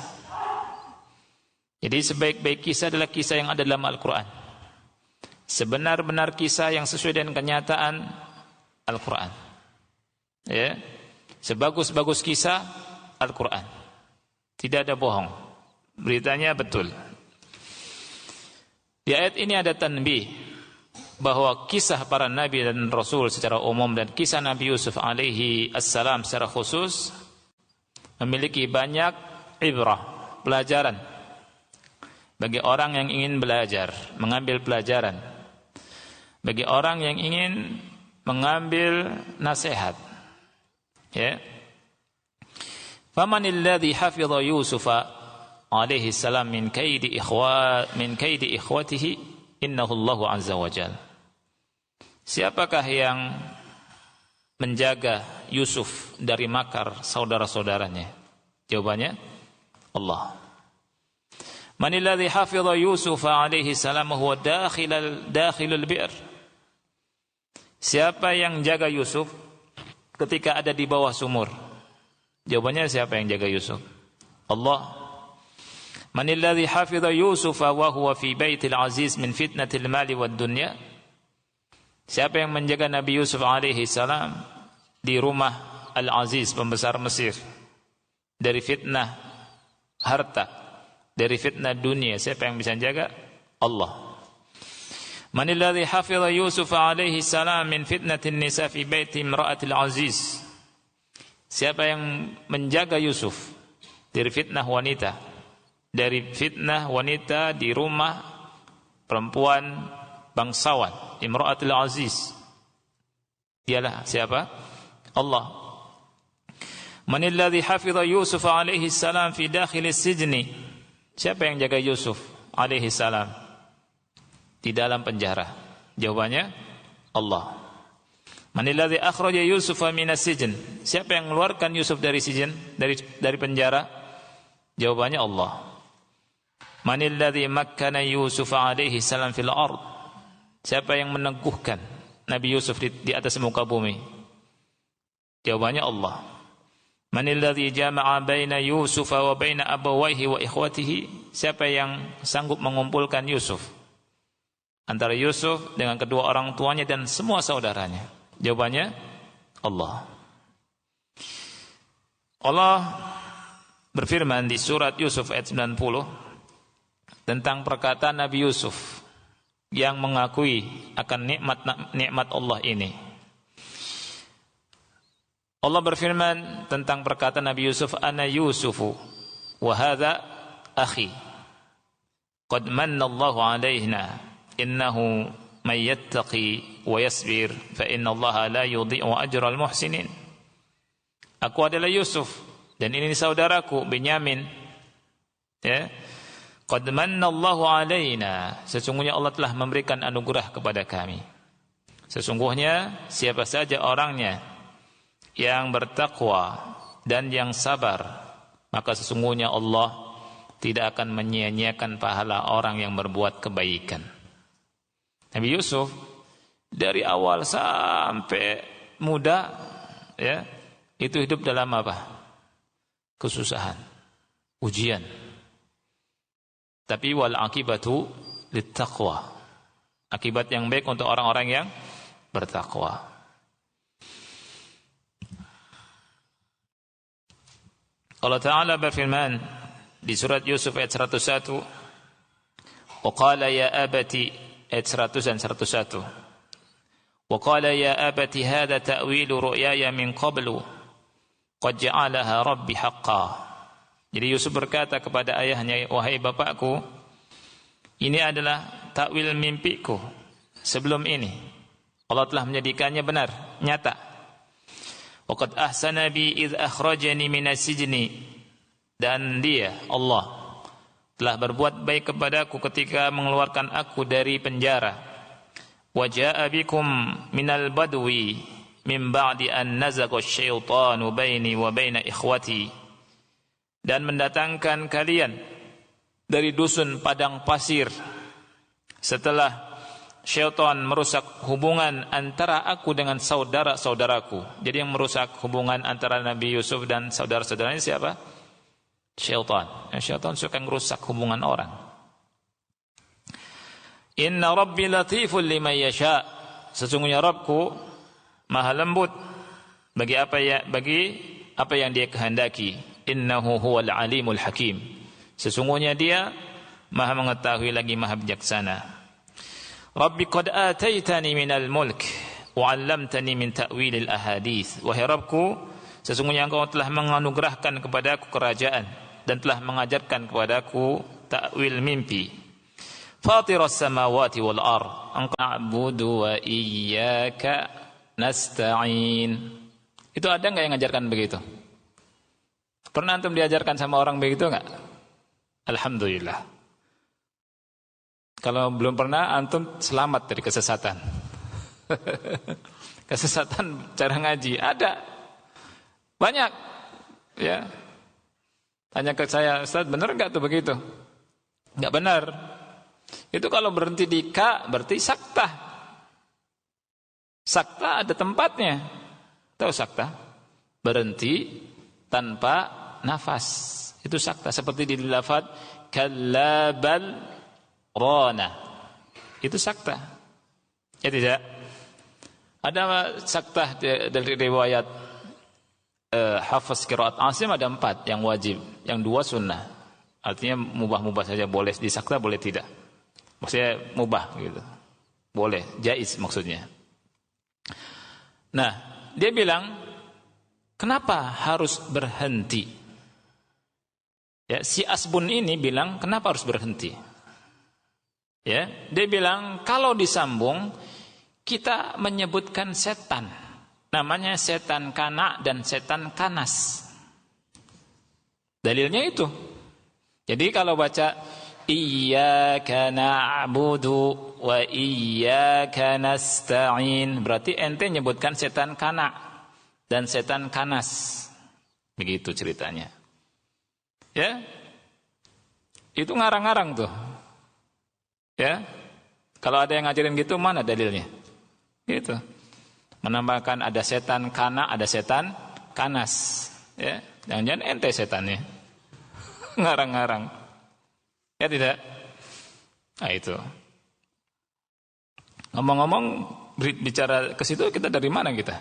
Jadi sebaik-baik kisah adalah kisah yang ada dalam Al-Quran. Sebenar-benar kisah yang sesuai dengan kenyataan Al-Quran. Ya, sebagus-bagus kisah Al-Quran. Tidak ada bohong. Beritanya betul. Di ayat ini ada tanbih bahwa kisah para nabi dan rasul secara umum dan kisah Nabi Yusuf alaihi assalam secara khusus memiliki banyak ibrah, pelajaran bagi orang yang ingin belajar, mengambil pelajaran. Bagi orang yang ingin mengambil nasihat. Ya. Famanil ladzi hafidha Yusufa alaihi salam min kaidi ikhwatihi innahu Allahu azza wa jalla. Siapakah yang menjaga Yusuf dari makar saudara-saudaranya? Jawabannya Allah. Manil ladzi hafidha Yusufa alaihi salam huwa dakhilul bi'r. Siapa yang jaga Yusuf ketika ada di bawah sumur? Jawabannya siapa yang jaga Yusuf? Allah. Manil ladzi hafidha Yusufa wa huwa fi baitil aziz min fitnatil mali wad dunya. Siapa yang menjaga Nabi Yusuf alaihi salam di rumah Al-Aziz, pembesar Mesir, dari fitnah harta, dari fitnah dunia? Siapa yang bisa jaga? Allah. Manil ladzi hafidha Yusuf alaihi salam min fitnatin nisa fi baiti imra'atil aziz. Siapa yang menjaga Yusuf dari fitnah wanita, dari fitnah wanita di rumah perempuan bangsawan, imra'atul aziz? Dialah siapa? Allah. Manil ladzi hafidha Yusuf alaihi salam fi dakhilis sijni. Siapa yang jaga Yusuf alaihi salam di dalam penjara? Jawabannya Allah. Manil ladzi akhraja Yusuf minas sijn. Siapa yang mengeluarkan Yusuf dari sijn, dari penjara? Jawabannya Allah. Manil ladzi makkana Yusuf alaihi salam fil ard. Siapa yang meneguhkan Nabi Yusuf di atas muka bumi? Jawabannya Allah. Manil ladzi jama'a baina Yusuf wa baina abawayhi wa ikhwatihi. Siapa yang sanggup mengumpulkan Yusuf antara Yusuf dengan kedua orang tuanya dan semua saudaranya? Jawabannya Allah. Allah berfirman di surat Yusuf ayat 90 tentang perkataan Nabi Yusuf yang mengakui akan nikmat Allah ini. Allah berfirman tentang perkataan Nabi Yusuf, ana Yusufu wa hadza akhi qad manna Allahu alaina innahu may yattaqi wa yasbir fa inna Allaha la yudhi'u ajral muhsinin. Aku adalah Yusuf dan ini saudaraku Benyamin. Ya. Qad manna Allahu alaina. Sesungguhnya Allah telah memberikan anugerah kepada kami. Sesungguhnya siapa saja orangnya yang bertakwa dan yang sabar, maka sesungguhnya Allah tidak akan menyia-nyiakan pahala orang yang berbuat kebaikan. Nabi Yusuf dari awal sampai muda, ya, itu hidup dalam apa? Kesusahan, ujian. Tapi wal akibatu littaqwa. Akibat yang baik untuk orang-orang yang bertakwa. Allah Ta'ala berfirman di surat Yusuf ayat 101, wa qala ya abati, ayat 100 dan 101, wa qala ya abati hadha ta'wilu ru'yaya min qablu qad ja'alaha rabbi haqqan. Jadi Yusuf berkata kepada ayahnya, wahai bapakku, ini adalah takwil mimpiku sebelum ini, Allah telah menjadikannya benar, nyata. Wa qad ahsana bi idh akhrajani minas sijni. Dan dia, Allah, telah berbuat baik kepadaku ketika mengeluarkan aku dari penjara. Wa jaa'a bikum minal badwi min ba'di an nazagha asyaitanu baini wa baina ikhwati. Dan mendatangkan kalian dari dusun padang pasir setelah syaitan merusak hubungan antara aku dengan saudara-saudaraku. Jadi yang merusak hubungan antara Nabi Yusuf dan saudara-saudaranya siapa? Syaitan. Syaitan suka merusak hubungan orang. Inna rabbi latiful liman yasha. Sesungguhnya Rabbku maha lembut bagi apa yang dia kehendaki. Innahu huwal alimul hakim. Sesungguhnya dia maha mengetahui lagi maha bijaksana. Rabbi qad ataitani minal mulk wa 'allamtani min ta'wilil ahadits. Wahai Rabbku, sesungguhnya Engkau telah menganugerahkan kepadaku kerajaan dan telah mengajarkan kepadaku ta'wil mimpi. Fatiras samawati wal ardh, Engkau na'budu wa iyyaka nasta'in. Itu ada nggak yang ngajarkan begitu? Pernah antum diajarkan sama orang begitu nggak? Alhamdulillah. Kalau belum pernah, antum selamat dari kesesatan. Kesesatan cara ngaji ada banyak, ya. Tanya ke saya, Ustaz, benar nggak tuh begitu? Nggak benar. Itu kalau berhenti di ka berarti sakta. Sakta ada tempatnya. Tahu sakta? Berhenti tanpa nafas. Itu sakta. Seperti di lafaz kalla bal rana. Itu sakta. Ya tidak? Ada sakta dari riwayat Hafiz Qiraat Asim ada 4 yang wajib, yang 2 sunnah. Artinya mubah-mubah saja, boleh disakta, boleh tidak. Maksudnya mubah gitu. Boleh, jaiz maksudnya. Nah, dia bilang, kenapa harus berhenti? Ya, si Asbun ini bilang, kenapa harus berhenti? Ya, dia bilang kalau disambung kita menyebutkan setan. Namanya setan kana dan setan kanas. Dalilnya itu. Jadi kalau baca iyyaka na'budu wa iyyaka nasta'in, berarti ente nyebutkan setan kana dan setan kanas. Begitu ceritanya. Ya. Itu ngarang-ngarang tuh. Ya. Kalau ada yang ngajarin gitu, mana dalilnya? Gitu. Menambahkan ada setan kana, ada setan kanas. Ya. Jangan-jangan ente setannya. Ngarang-ngarang. Ya tidak? Nah itu. Ngomong-ngomong, bicara ke situ, kita dari mana kita?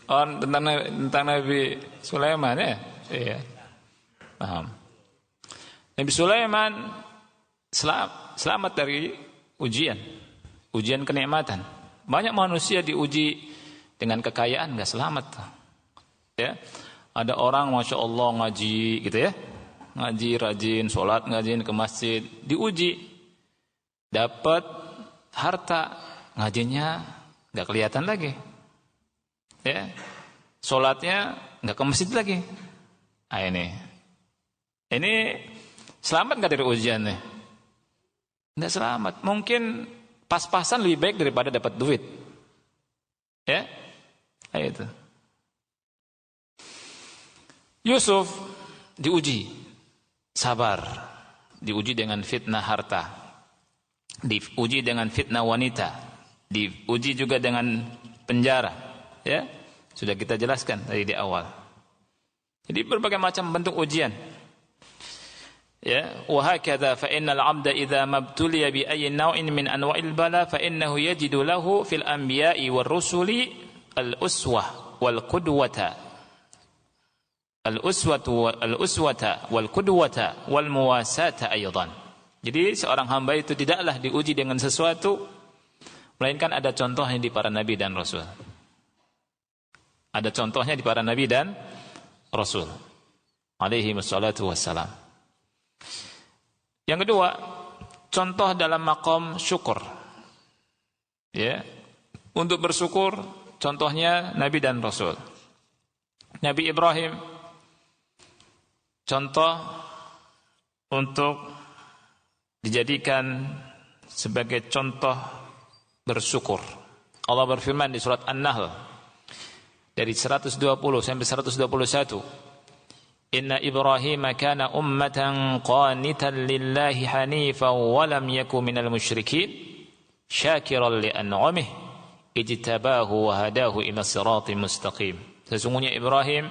Oh, tentang Nabi Sulaiman ya? Iya. Paham. Nabi Sulaiman selamat dari ujian kenikmatan. Banyak manusia diuji dengan kekayaan nggak selamat. Ya, ada orang masya Allah ngaji gitu ya, ngaji rajin, sholat ngajin ke masjid, diuji, dapat harta, ngajinya nggak kelihatan lagi, ya, sholatnya nggak ke masjid lagi. Nah, ini selamat nggak dari ujian nih? Nggak selamat. Mungkin pas-pasan lebih baik daripada dapat duit. Ya, itu. Yusuf diuji, sabar, diuji dengan fitnah harta, diuji dengan fitnah wanita, diuji juga dengan penjara. Ya, sudah kita jelaskan tadi di awal. Jadi berbagai macam bentuk ujian. Ya, wa hakadha fa innal 'abda idza mabtuliya bi ayyi naw'in min anwa'il bala fa innahu yajidu lahu fil anbiya'i war rusuli al-uswah wal qudwata al-uswata wal qudwata wal muwasata aidan. Jadi seorang hamba itu tidaklah diuji dengan sesuatu melainkan ada contohnya di para nabi dan rasul. Ada contohnya di para nabi dan rasul alaihi wassalatu wassalam. Yang kedua, contoh dalam maqam syukur. Ya. Untuk bersyukur, contohnya nabi dan rasul. Nabi Ibrahim contoh untuk dijadikan sebagai contoh bersyukur. Allah berfirman di surat An-Nahl dari 120 sampai 121. Inna Ibrahim kana ummatan qanitan lillahi hanifan wa lam yakun minal musyrikin syakiran li an'amihi ijtabahu wa hadahu ila siratin mustaqim. Sesungguhnya Ibrahim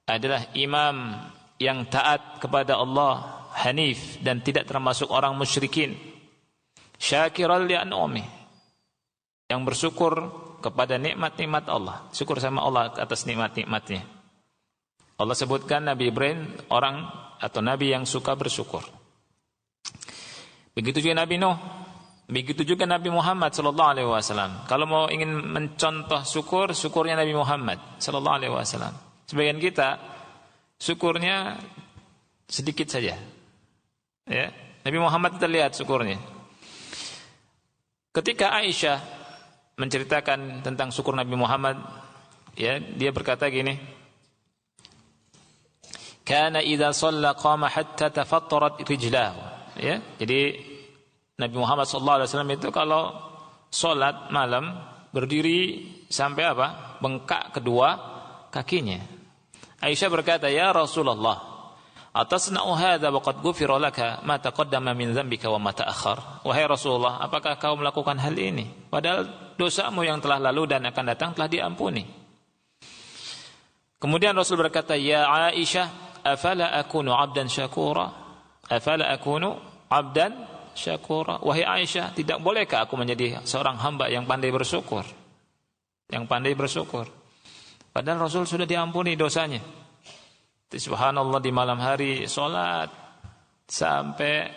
adalah imam yang taat kepada Allah, hanif dan tidak termasuk orang musyrikin. Syakiran li an'amihi, yang bersyukur kepada nikmat-nikmat Allah, syukur sama Allah atas nikmat-nikmatnya. Allah sebutkan Nabi Ibrahim orang atau nabi yang suka bersyukur. Begitu juga Nabi Nuh, begitu juga Nabi Muhammad sallallahu alaihi wasallam. Kalau mau ingin mencontoh syukur, syukurnya Nabi Muhammad sallallahu alaihi wasallam. Sebagian kita syukurnya sedikit saja. Ya, Nabi Muhammad kita lihat syukurnya. Ketika Aisyah menceritakan tentang syukur Nabi Muhammad, ya, dia berkata gini, kana idza shalla qama hatta tafattarat rijlahu. Ya, jadi Nabi Muhammad SAW itu kalau salat malam berdiri sampai apa? Bengkak kedua kakinya. Aisyah berkata, "Ya Rasulullah, atasna'u hadza wa qad ghufira laka ma taqaddama min dzambika wa ma ta'akhkhar." Wahai Rasulullah, apakah kau melakukan hal ini padahal dosamu yang telah lalu dan akan datang telah diampuni? Kemudian Rasul berkata, "Ya Aisyah, afala akunu 'abdan syakura? Afala akunu 'abdan syakura?" Wahai Aisyah, tidak bolehkah aku menjadi seorang hamba yang pandai bersyukur? Yang pandai bersyukur. Padahal Rasul sudah diampuni dosanya. Subhanallah, di malam hari sholat sampai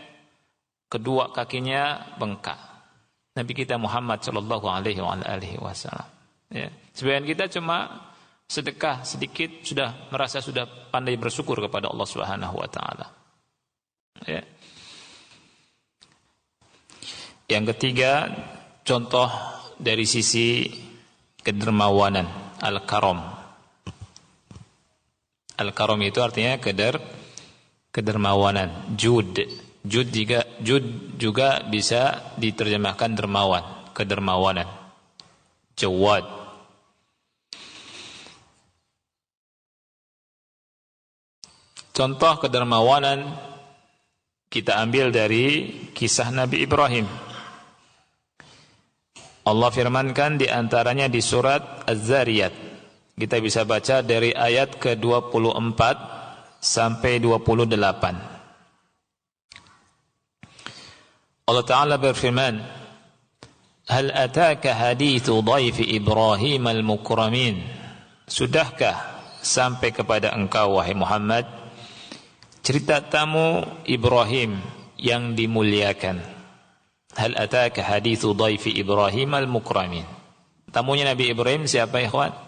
kedua kakinya bengkak. Nabi kita Muhammad sallallahu alaihi wasallam. Ya, sebagian kita cuma sedekah sedikit sudah merasa sudah pandai bersyukur kepada Allah Subhanahu wa taala. Ya. Yang ketiga, contoh dari sisi kedermawanan, al-karam. Al-karam itu artinya kedermawanan. Jud juga bisa diterjemahkan dermawan, kedermawanan. Jawad. Contoh kedermawanan kita ambil dari kisah Nabi Ibrahim. Allah firmankan di antaranya di surat Az-Zariyat. Kita bisa baca dari ayat ke-24 sampai 28. Allah Ta'ala berfirman, "Hal ataka hadithu dhaifi Ibrahim al-mukramin?" Sudahkah sampai kepada engkau wahai Muhammad cerita tamu Ibrahim yang dimuliakan? Hal ataka hadithu dhaifi Ibrahim al-mukramin. Tamunya Nabi Ibrahim siapa, ikhwan?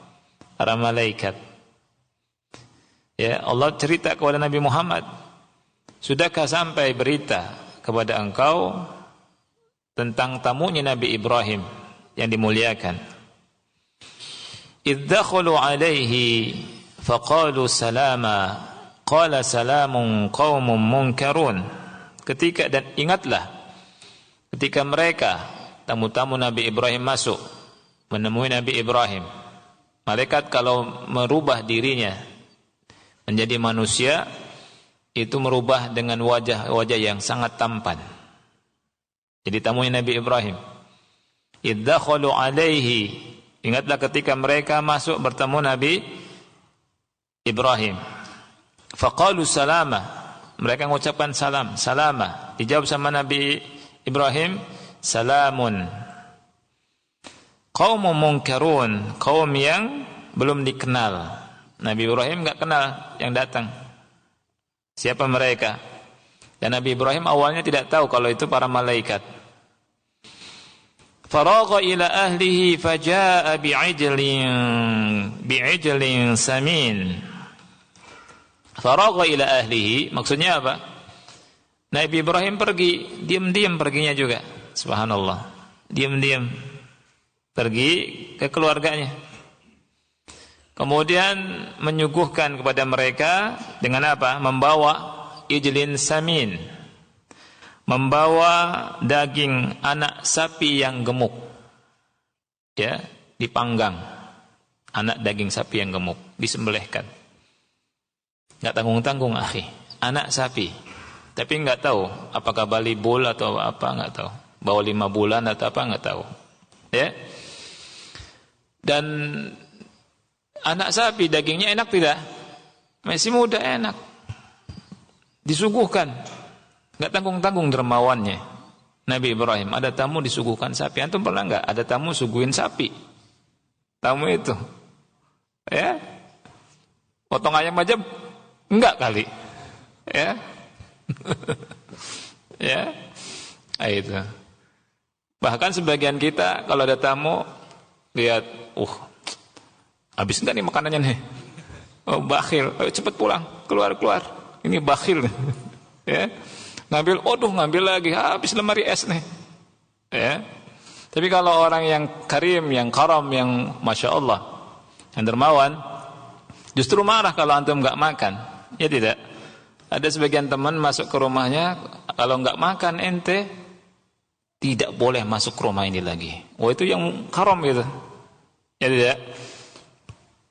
Para malaikat. Ya, Allah cerita kepada Nabi Muhammad, sudahkah sampai berita kepada engkau tentang tamunya Nabi Ibrahim yang dimuliakan? Idh dakhalu alaihi faqalu salama qala salamun qaumun munkarun. Ketika, dan ingatlah ketika mereka tamu-tamu Nabi Ibrahim masuk menemui Nabi Ibrahim. Malaikat kalau merubah dirinya menjadi manusia, itu merubah dengan wajah yang sangat tampan. Jadi tamunya Nabi Ibrahim. Idh dakhalu alaihi. Ingatlah ketika mereka masuk bertemu Nabi Ibrahim. Faqalu salama. Mereka mengucapkan salam, salama. Dijawab sama Nabi Ibrahim, salamun. Kaum munkarun, kaum yang belum dikenal. Nabi Ibrahim enggak kenal yang datang. Siapa mereka? Dan Nabi Ibrahim awalnya tidak tahu kalau itu para malaikat. Faragha ila ahlihi fajaa bi'ijlin samin. Faragha ila ahlihi maksudnya apa? Nabi Ibrahim pergi, diam-diam perginya juga. Subhanallah. Diam-diam pergi ke keluarganya. Kemudian menyuguhkan kepada mereka dengan apa? Membawa ijlin samin. Membawa daging anak sapi yang gemuk. Ya, dipanggang. Anak daging sapi yang gemuk, disembelihkan. Enggak tanggung-tanggung, akhi. Anak sapi. Tapi enggak tahu apakah bali bull atau apa, enggak tahu. Bawa 5 bulan atau apa, enggak tahu. Ya. Dan anak sapi dagingnya enak tidak? Masih muda enak. Disuguhkan. Enggak tanggung-tanggung dermawannya. Nabi Ibrahim, ada tamu disuguhkan sapi. Antum pernah enggak ada tamu suguhin sapi? Tamu itu. Ya. Potong ayam aja enggak kali. Ya. Ya. Itu. Bahkan sebagian kita kalau ada tamu lihat, habis enggak nih makanannya nih? Oh, bakhil. Ayo cepat pulang, keluar. Ini bakhil. Ya. Ngambil lagi, habis lemari es nih. Ya. Tapi kalau orang yang karim, yang karam, yang masya Allah, yang dermawan, justru marah kalau antum nggak makan. Ya tidak. Ada sebagian teman masuk ke rumahnya, kalau nggak makan ente tidak boleh masuk ke rumah ini lagi. Oh, itu yang karam gitu. Ya tidak.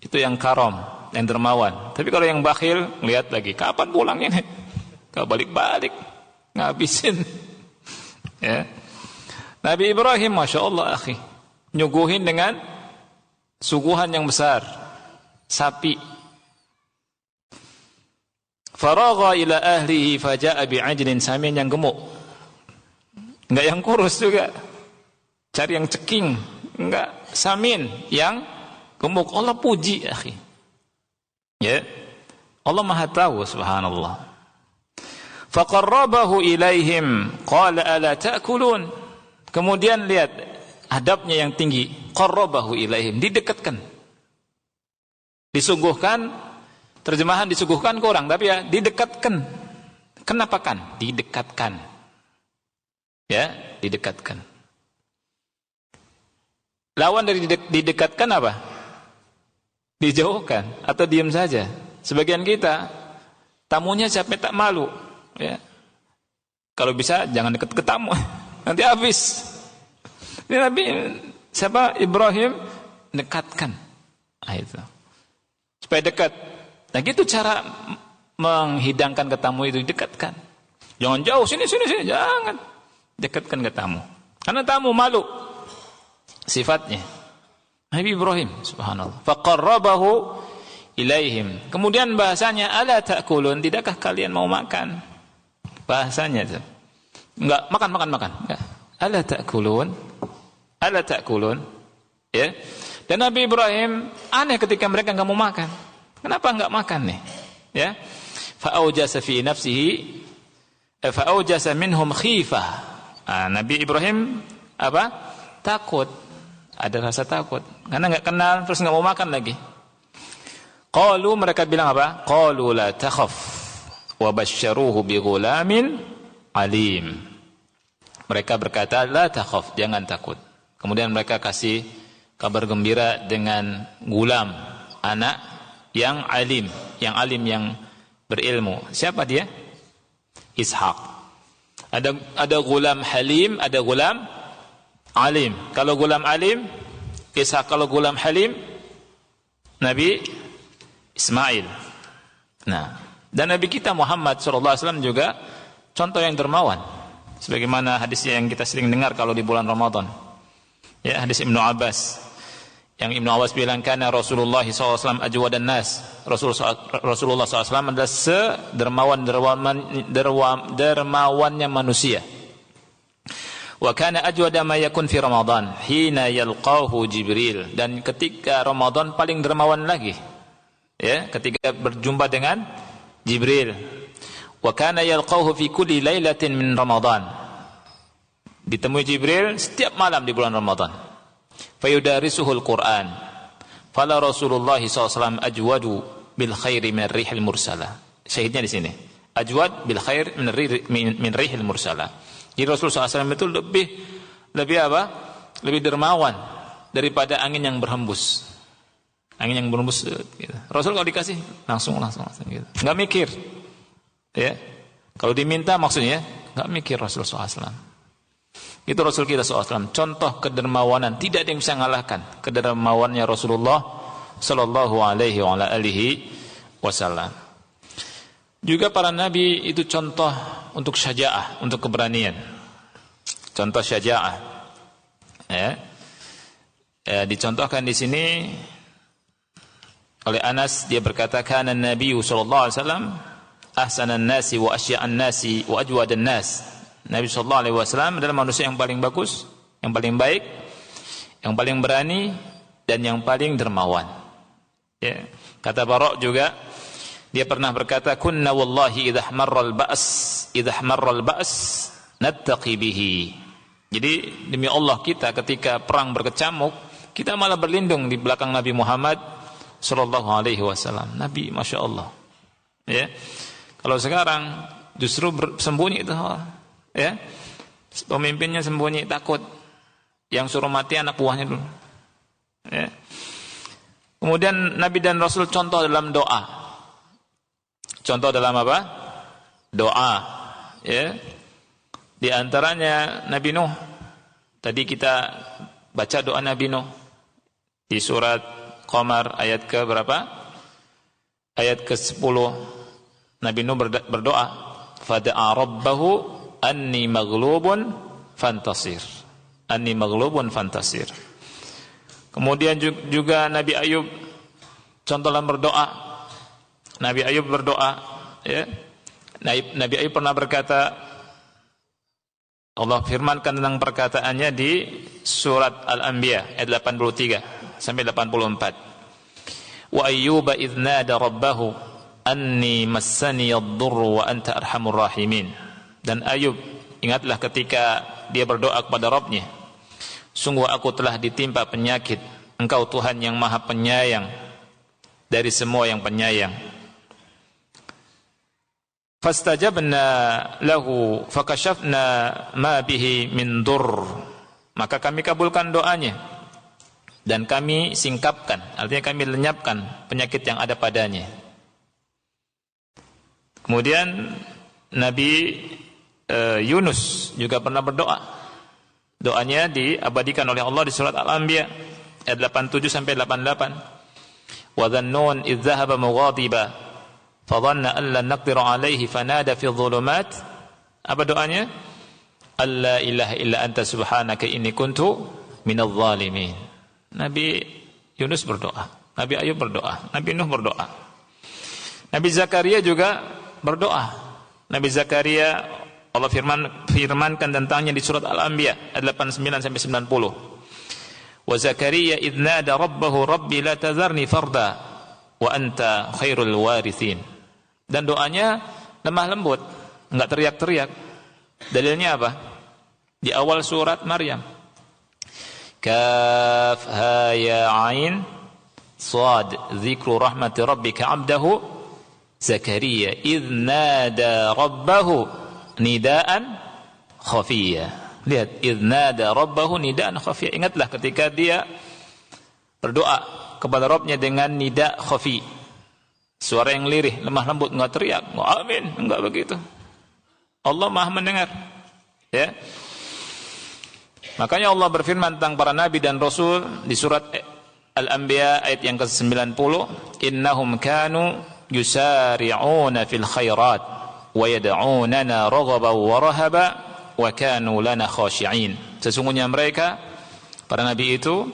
Itu yang karam, yang dermawan. Tapi kalau yang bakhil, lihat lagi, kapan pulang ini? Gak balik-balik, ngabisin. Ya. Nabi Ibrahim, masya Allah, akhi, nyuguhin dengan suguhan yang besar, sapi. Faragha ila ahlihi faja'a bi'ajlin samin yang gemuk. Enggak yang kurus juga. Cari yang ceking, enggak samin yang gemuk. Allah puji, akhi. Ya. Allah Maha tahu, subhanallah. Faqarrabahu ilaihim qala ala ta'kulun. Kemudian lihat adabnya yang tinggi, qarrabahu ilaihim, didekatkan. Disuguhkan, terjemahan disuguhkan kurang, tapi ya didekatkan. Kenapa kan? Didekatkan. Ya, didekatkan. Lawan dari didekatkan apa? Dijauhkan atau diam saja. Sebagian kita tamunya siapa tak malu, ya. Kalau bisa jangan dekat ke tamu. Nanti habis. Ini Nabi siapa? Ibrahim dekatkan. Nah, itu. Supaya dekat. Nah, gitu cara menghidangkan ke tamu itu, dekatkan. Jangan jauh, sini, jangan. Dekatkan ke tamu. Karena tamu malu. Sifatnya. Nabi Ibrahim, subhanallah. Faqarrabahu ilaihim. Kemudian bahasanya, ala ta'kulun, tidakkah kalian mau makan? Bahasanya itu. Enggak, makan. Enggak. Ala ta'kulun? Ala ta'kulun? Ya. Dan Nabi Ibrahim aneh ketika mereka enggak mau makan. Kenapa enggak makan nih? Ya. Fa'aujasa fi nafsihi fa'aujasa minhum khifah. Nabi Ibrahim apa? Takut. Ada rasa takut. Karena enggak kenal terus enggak mau makan lagi. Qalu, mereka bilang apa? Qalu la takhaf wa basyaruhu bi ghulamin alim. Mereka berkata, la takhaf, jangan takut. Kemudian mereka kasih kabar gembira dengan gulam, anak yang alim, yang berilmu. Siapa dia? Ishak. Ada gulam halim, ada gulam alim. Kalau gulam alim, Ishak. Kalau gulam halim, Nabi Ismail. Nah, dan Nabi kita Muhammad SAW juga contoh yang dermawan. Sebagaimana hadis yang kita sering dengar kalau di bulan Ramadan. Ya, hadis Ibnu Abbas. Yang Ibnu Abbas bilang, kana Rasulullah SAW ajwadan nas. Rasulullah SAW adalah dermawannya manusia. Wa kana ajwada ma yakun fi Ramadan hina yalqahu Jibril. Dan ketika Ramadan paling dermawan lagi. Ya, ketika berjumpa dengan Jibril. Wa kana yalqahu fi kulli lailatin min Ramadan. Ditemui Jibril setiap malam di bulan Ramadan. Fayudarisuhul Quran. Fala Rasulullah SAW ajwadu bil khairi min rihil mursala. Syahidnya di sini. Ajwad bil khair min rihil mursala. Jadi Rasulullah SAW itu lebih apa? Lebih dermawan daripada angin yang berhembus. Angin yang berhembus gitu. Rasul kalau dikasih langsung gitu. Enggak mikir. Ya. Kalau diminta maksudnya enggak mikir Rasulullah SAW. Itu Rasul kita SAW. Contoh kedermawanan, tidak ada yang bisa mengalahkan kedermawanannya Rasulullah sallallahu alaihi wasallam. Juga para nabi itu contoh untuk syaja'ah, untuk keberanian. Contoh syaja'ah. Ya. Dicontohkan di sini oleh Anas, dia berkata, kana Nabi sallallahu alaihi wasallam ahsanan nasi wa asya'an nasi wa ajwadan nas. Nabi sallallahu alaihi wasallam adalah manusia yang paling bagus, yang paling baik, yang paling berani dan yang paling dermawan. Ya. Kata Bara' juga, dia pernah berkata, kunna wallahi idza ihmarra al-ba's nattaqi bihi. Jadi demi Allah, kita ketika perang berkecamuk, kita malah berlindung di belakang Nabi Muhammad sallallahu alaihi wasallam. Nabi, masya Allah. Ya. Kalau sekarang justru sembunyi itu, ya. Pemimpinnya sembunyi, takut. Yang suruh mati anak buahnya dulu. Ya. Kemudian Nabi dan Rasul contoh dalam doa. Contoh dalam apa? Doa. Ya. Di antaranya Nabi Nuh. Tadi kita baca doa Nabi Nuh di surat Qamar ayat ke berapa? Ayat ke-10. Nabi Nuh berdoa, "Fada'a rabbahu anni maghlubun fantasir." Anni maghlubun fantasir. Kemudian juga Nabi Ayub contoh dalam berdoa. Nabi Ayub berdoa, ya. Nabi Ayub pernah berkata, Allah firmankan tentang perkataannya di surat Al-Anbiya ayat 83 sampai 84. Wa ayyuba idz nada rabbahu anni massani ad-durru wa anta arhamur rahimin. Dan Ayub ingatlah ketika dia berdoa kepada Rabbnya, sungguh aku telah ditimpa penyakit, Engkau Tuhan yang Maha Penyayang dari semua yang penyayang. Fastajabna lahu fakashafna ma bihi min dur. Maka kami kabulkan doanya dan kami singkapkan, artinya kami lenyapkan penyakit yang ada padanya. Kemudian Nabi Yunus juga pernah berdoa. Doanya diabadikan oleh Allah di surat Al-Anbiya ayat 87 sampai 88. Wa dhannun idz dhahaba mughadiba fadhanna an lan naqdiru alaihi fanada fi dhulumat. Apa doanya? Alla ilaha illa anta subhanaka inni kuntu minadh dhalimin. Nabi Yunus berdoa, Nabi Ayub berdoa, Nabi Nuh berdoa. Nabi Zakaria juga berdoa. Nabi Zakaria Allah firmankan tentangnya di surat Al-Anbiya ayat 89 sampai 90. Wa Zakaria idz nada rabbahu rabbi la tadharni farda wa anta khairul warithin. Dan doanya lemah lembut, enggak teriak-teriak. Dalilnya apa? Di awal surat Maryam. Kaf ha ya ain sad dzikru rahmati rabbika 'abdahu Zakaria idz nada rabbahu nidaan khafiyya. Lihat, idz nada rabbahu nidaan khafiyya. Ingatlah ketika dia berdoa kepada Rabbnya dengan nida khafi. Suara yang lirih, lemah lembut, enggak teriak, enggak amin, enggak begitu. Allah Maha mendengar. Ya. Makanya Allah berfirman tentang para nabi dan rasul di surat Al-Anbiya ayat yang ke-90, "Innahum kanu yusari'una fil khairat wa yad'unana raghaban wa rahaba wa kanu lana khashi'in." Sesungguhnya mereka para nabi itu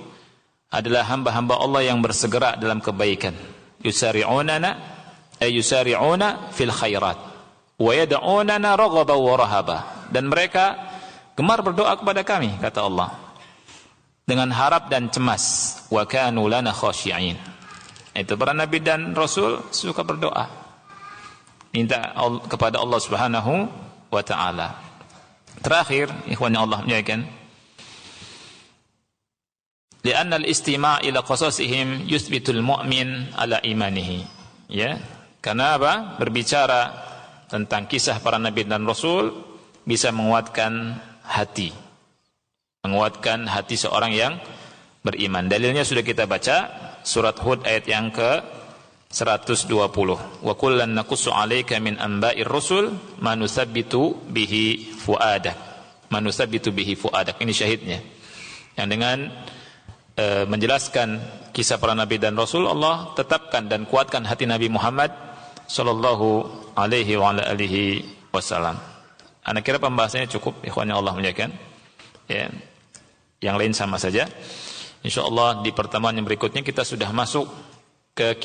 adalah hamba-hamba Allah yang bersegera dalam kebaikan. Yusari'una fil khairat wa yad'unana raghaban wa rahaba. Dan mereka gemar berdoa kepada kami, kata Allah, dengan harap dan cemas. Wa kanu lana khashi'in. Itu para nabi dan rasul suka berdoa, minta kepada Allah Subhanahu wa taala. Terakhir, ikhwan yang Allah muliakan, li'anna al-istima' ila qasasihim yuthbitul mu'min ala imanihi. Ya, karena apa? Berbicara tentang kisah para nabi dan rasul bisa menguatkan hati. Menguatkan hati seorang yang beriman. Dalilnya sudah kita baca, surat Hud ayat yang ke-120. Wa kullan naqussu 'alaika min amba'ir rusul ma nusabbitu bihi fuadak. Ma nusabbitu bihi fuadak. Ini syahidnya. Yang dengan menjelaskan kisah para nabi dan rasul, Allah tetapkan dan kuatkan hati Nabi Muhammad sallallahu alaihi wa ala alihi wasallam. Ana kira pembahasannya cukup, ikhwan yang Allah muliakan. Ya. Yang lain sama saja. Insyaallah di pertemuan yang berikutnya kita sudah masuk ke